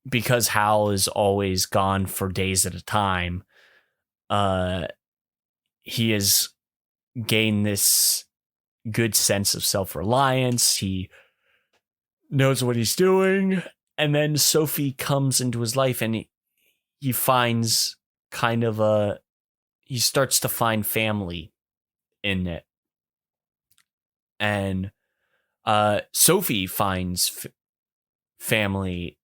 Because Howl is always gone for days at a time. He has gained this good sense of self-reliance. He knows what he's doing. And then Sophie comes into his life, and he finds he starts to find family in it. And Sophie finds family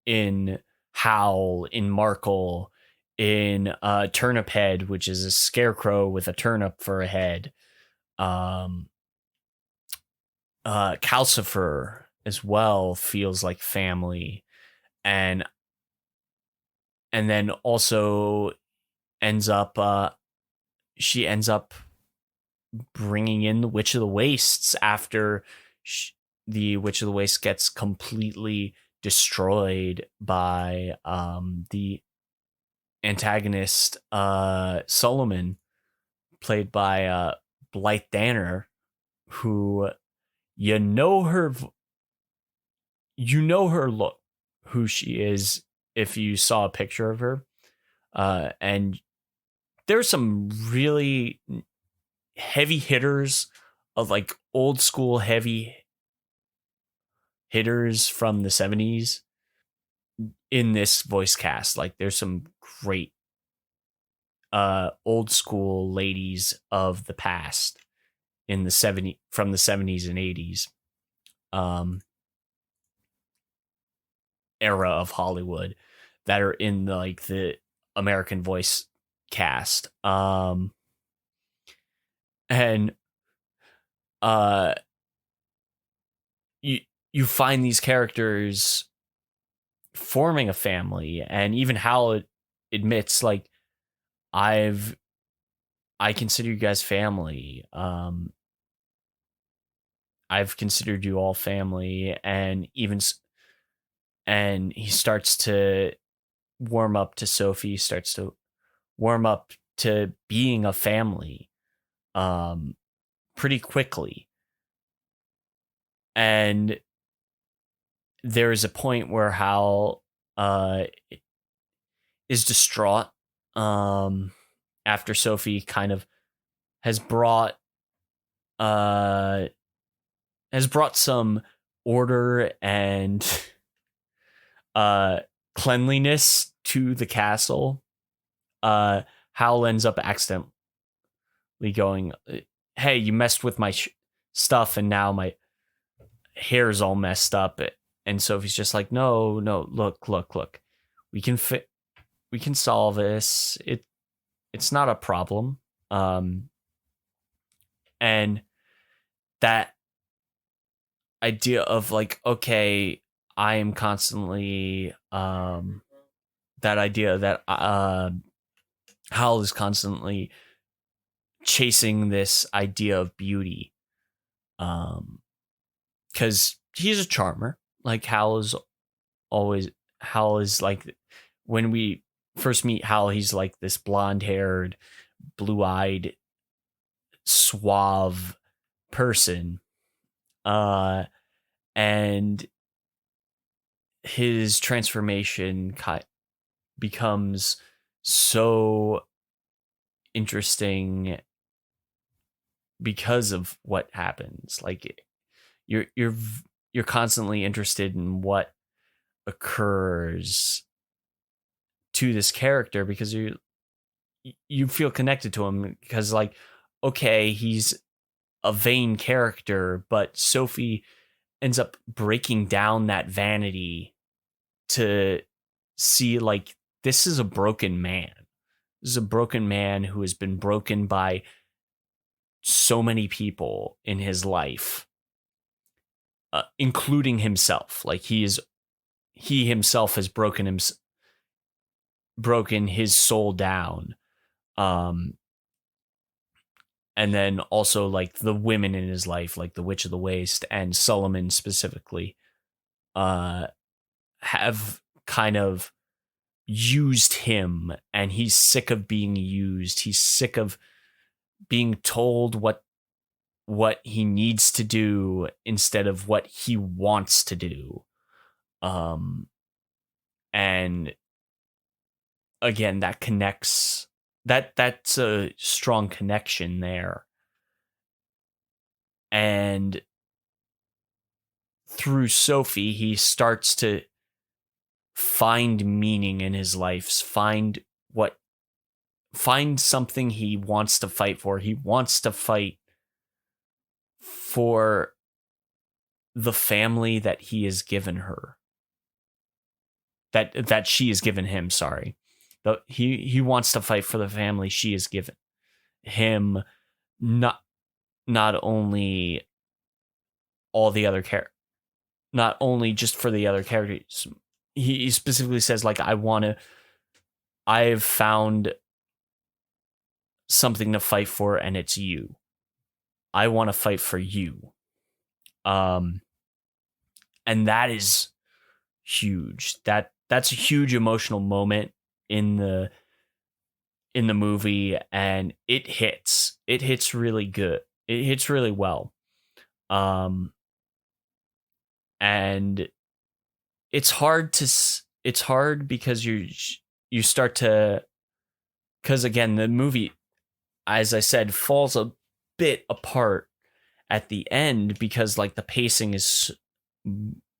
in Howl, in Markle, in Turnip Head, which is a scarecrow with a turnip for a head. Calcifer as well feels like family, and then also she ends up bringing in the Witch of the Wastes after the Witch of the Waste gets completely destroyed by the antagonist Solomon, played by Blythe Danner, who you know her look, who she is if you saw a picture of her, and there's some really heavy hitters of like old school heavy hitters from the 70s in this voice cast. Like, there's some great old school ladies of the past from the 70s and 80s era of Hollywood that are in the American voice cast. And you find these characters forming a family, and even Howl admits, like, I've I consider you guys family. I've considered you all family, and and he starts to warm up to Sophie, starts to warm up to being a family pretty quickly. And there is a point where Hal is distraught after Sophie kind of has brought some order and cleanliness to the castle. Howl ends up accidentally going, "Hey, you messed with my stuff, and now my hair's all messed up." And Sophie's just like, "No, look. We can solve this. It's not a problem." And that idea of like, okay, I am constantly that idea that Hal is constantly chasing this idea of beauty, because he's a charmer. Like Hal is like, when we first meet Hal, he's like this blonde-haired, blue-eyed, suave person, and his transformation becomes so interesting because of what happens. Like you're constantly interested in what occurs to this character, because you feel connected to him, because like, okay, he's a vain character, but Sophie ends up breaking down that vanity to see like, this is a broken man. This is a broken man who has been broken by so many people in his life, including himself. Like he himself has broken his soul down. And then also like the women in his life, like the Witch of the Waste and Solomon specifically, have kind of used him, and he's sick of being used. He's sick of being told what he needs to do instead of what he wants to do. And again, that connects. That's a strong connection there. And through Sophie, he starts to find meaning in his life, find something he wants to fight for. He wants to fight for the family that he has given her. That she has given him, sorry. He wants to fight for the family she has given him, not only all the other not only just for the other characters. He specifically says like, I've found something to fight for, and it's you. I want to fight for you. And that is huge. That's a huge emotional moment in the movie, and it hits really good. It hits really well. And it's hard because you start to, because again, the movie, as I said, falls a bit apart at the end, because like the pacing is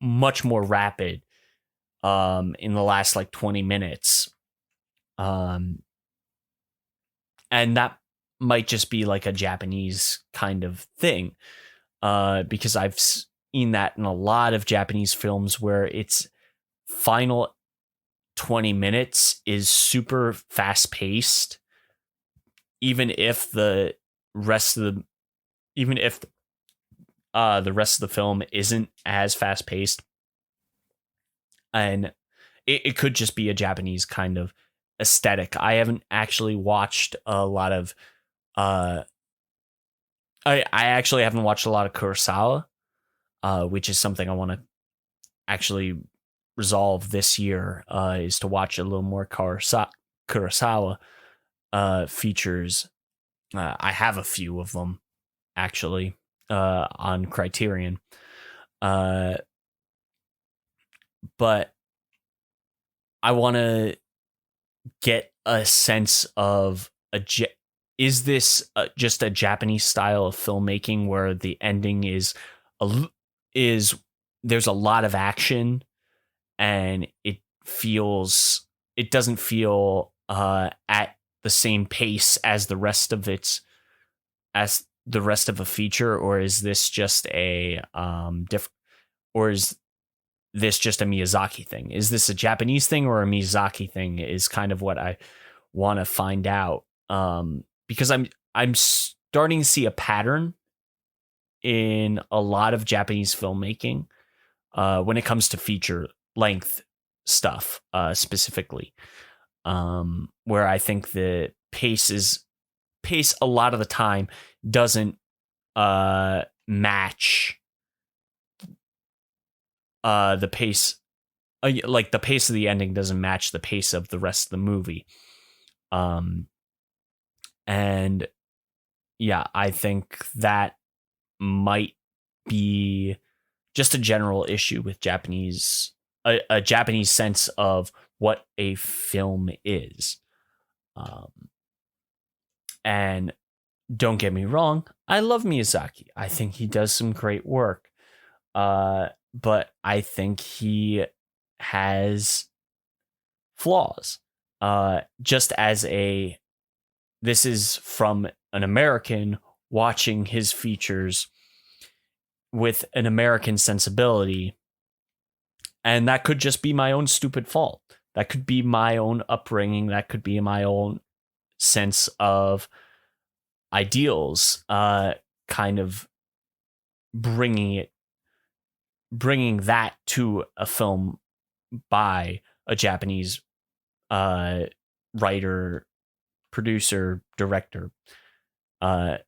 much more rapid in the last like 20 minutes. And that might just be like a Japanese kind of thing, because I've seen that in a lot of Japanese films where its final 20 minutes is super fast paced, even if the rest of the film isn't as fast paced. And it could just be a Japanese kind of aesthetic. I haven't actually watched a lot of I actually haven't watched a lot of Kurosawa, which is something I want to actually resolve this year, is to watch a little more Kurosawa features. I have a few of them actually on Criterion, but I want to get a sense of is this just a Japanese style of filmmaking where the ending is there's a lot of action and it doesn't feel at the same pace as the rest of a feature, or is this just a or is this just a Miyazaki thing? Is this a Japanese thing or a Miyazaki thing is kind of what I want to find out. Because I'm starting to see a pattern in a lot of Japanese filmmaking when it comes to feature length stuff, specifically, where I think the pace a lot of the time doesn't match the pace, like the pace of the ending doesn't match the pace of the rest of the movie. And yeah, I think that might be just a general issue with Japanese, a Japanese sense of what a film is. And don't get me wrong, I love Miyazaki. I think he does some great work. But I think he has flaws. Just as this is from an American watching his features with an American sensibility. And that could just be my own stupid fault. That could be my own upbringing. That could be my own sense of ideals, kind of bringing that to a film by a Japanese writer, producer, director. And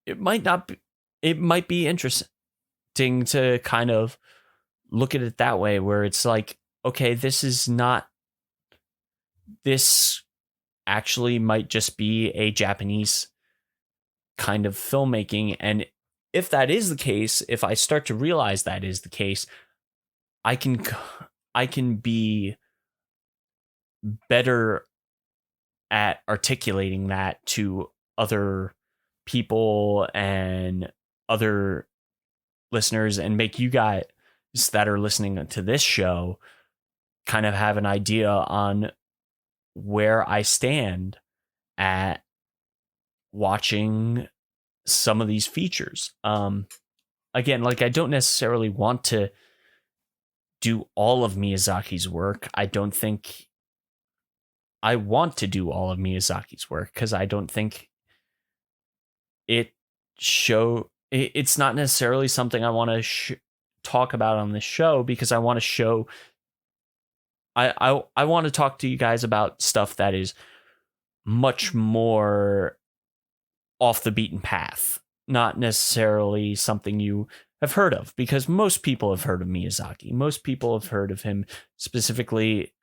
it might be interesting to kind of look at it that way, where it's like, okay, this actually might just be a Japanese kind of filmmaking. And if that is the case, if I start to realize that is the case, I can be better at articulating that to other people and other listeners, and make you guys that are listening to this show kind of have an idea on where I stand at watching some of these features. Again, like, I don't necessarily want to do all of Miyazaki's work. I don't think I want to do all of Miyazaki's work, because I don't think it's not necessarily something I want to talk about on this show, because I want to show I want to talk to you guys about stuff that is much more off the beaten path, not necessarily something you have heard of, because most people have heard of Miyazaki. Most people have heard of him, specifically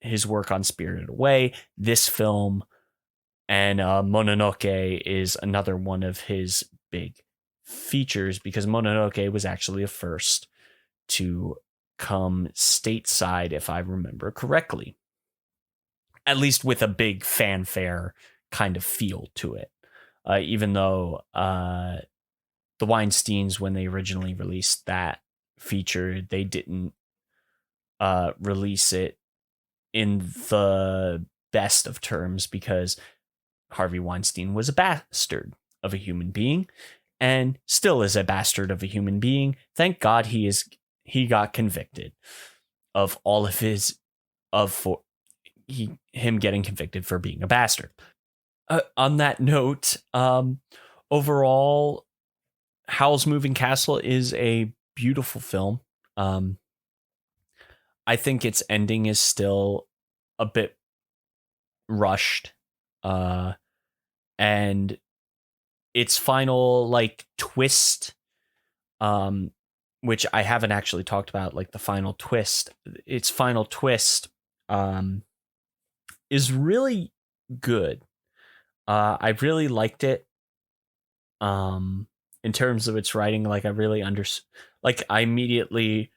his work on Spirited Away, this film, and Mononoke is another one of his big features, because Mononoke was actually a first to come stateside, if I remember correctly, at least with a big fanfare kind of feel to it. Even though the Weinsteins, when they originally released that feature, they didn't release it in the best of terms, because Harvey Weinstein was a bastard of a human being, and still is a bastard of a human being. Thank God he got convicted of all of him getting convicted for being a bastard. On that note, overall, Howl's Moving Castle is a beautiful film. I think its ending is still a bit rushed. And its final like twist, which I haven't actually talked about, like the final twist. Its final twist is really good. I really liked it. In terms of its writing, like I really I immediately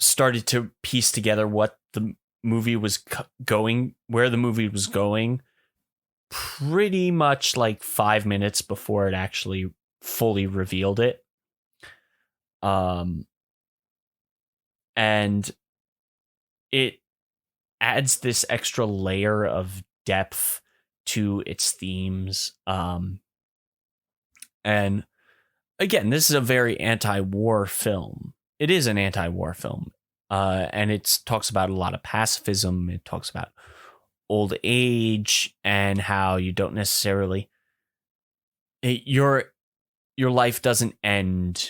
started to piece together what the movie was where the movie was going, pretty much like 5 minutes before it actually fully revealed it. And it adds this extra layer of depth to its themes. And again, this is a very anti-war film. It is an anti-war film. And it talks about a lot of pacifism. It talks about old age and how you don't necessarily... Your life doesn't end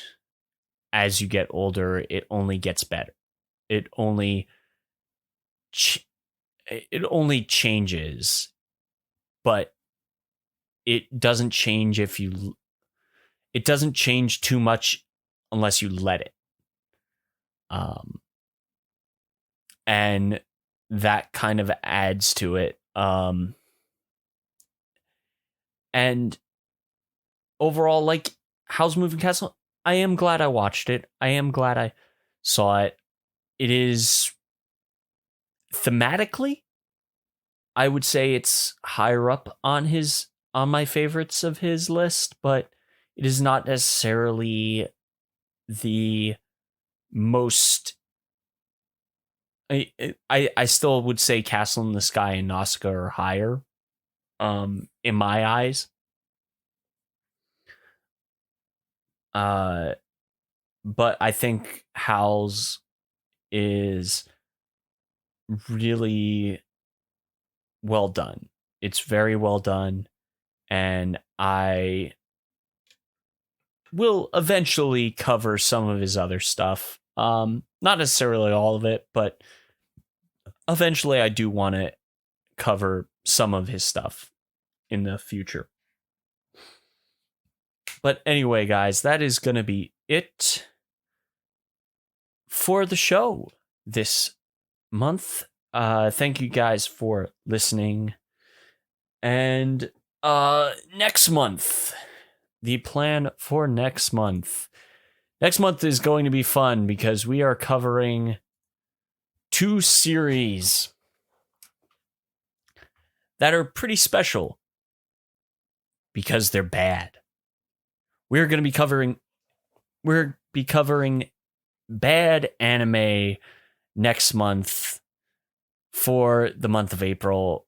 as you get older. It only gets better. It only changes. But it doesn't change it doesn't change too much unless you let it. And that kind of adds to it. And overall, like Howl's Moving Castle, I am glad I watched it. I am glad I saw it. It is thematically, I would say it's higher up on my favorites of his list, but it is not necessarily the most... I still would say Castle in the Sky and Nausicaa are higher, in my eyes. But I think Howl's is really well done. It's very well done, and I will eventually cover some of his other stuff. Not necessarily all of it, but eventually I do want to cover some of his stuff in the future. But anyway, guys, that is going to be it for the show this month. Thank you guys for listening. And next month, the plan for next month. Next month is going to be fun because we are covering 2 series that are pretty special because they're bad. We're going to be covering bad anime next month. For the month of April,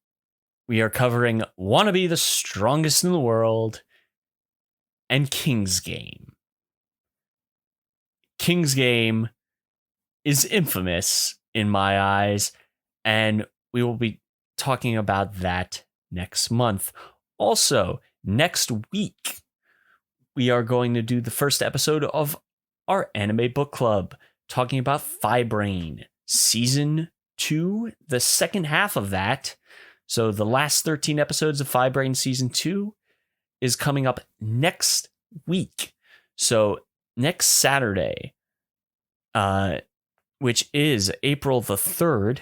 we are covering Wanna Be the Strongest in the World and King's Game. King's Game is infamous in my eyes, and we will be talking about that next month. Also, next week, we are going to do the first episode of our anime book club, talking about Fibrain Season 2, the second half of that. So the last 13 episodes of Fibrain Season 2 is coming up next week. So next Saturday, which is April the 3rd,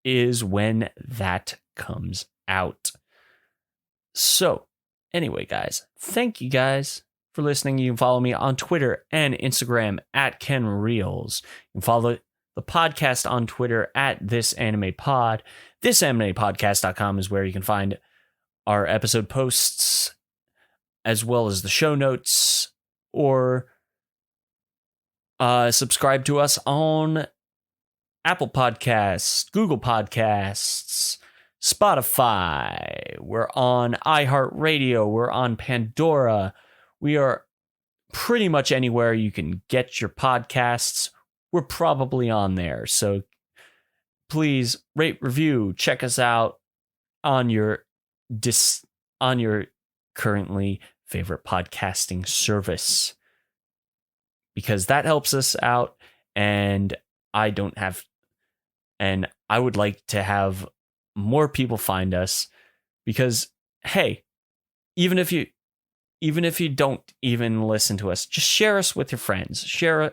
is when that comes out. So anyway, guys, thank you guys for listening. You can follow me on Twitter and Instagram at KenReels. You can follow the podcast on Twitter at ThisAnimePod. ThisAnimePodcast.com is where you can find our episode posts as well as the show notes, or subscribe to us on Apple Podcasts, Google Podcasts, Spotify. We're on iHeartRadio. We're on Pandora. We are pretty much anywhere you can get your podcasts. We're probably on there. So please rate, review, check us out on your currently favorite podcasting service, because that helps us out, and I would like to have more people find us. Because, hey, even if you don't even listen to us, just share us with your friends. Share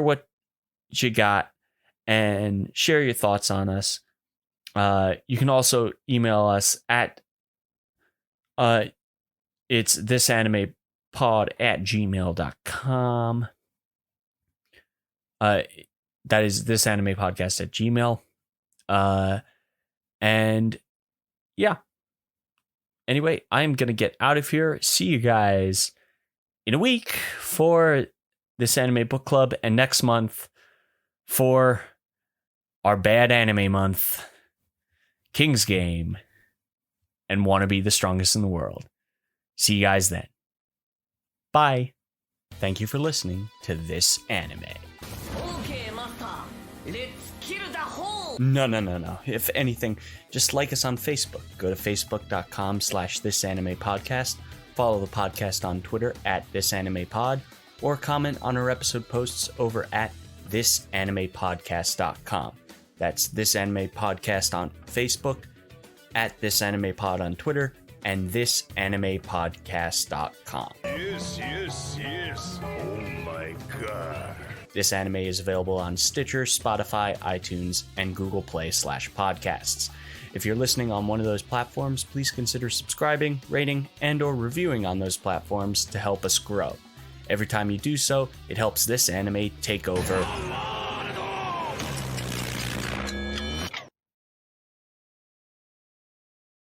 what you got and share your thoughts on us. You can also email us at it's thisanimepod@gmail.com. That is thisanimepodcast@gmail. And yeah. Anyway, I'm going to get out of here. See you guys in a week for this anime book club, and next month for our bad anime month, King's Game, and Want to Be the Strongest in the World. See you guys then. Bye. Thank you for listening to This Anime. Okay, master. Let's kill the whole. No. If anything, just like us on Facebook. Go to facebook.com/thisanimepodcast. Follow the podcast on Twitter @thisanimepod, or comment on our episode posts over at thisanimepodcast.com. That's This Anime Podcast on Facebook, @thisanimepod on Twitter, and thisanimepodcast.com. Yes. Oh my god. This Anime is available on Stitcher, Spotify, iTunes, and Google Play/podcasts. If you're listening on one of those platforms, please consider subscribing, rating, and or reviewing on those platforms to help us grow. Every time you do so, it helps This Anime take over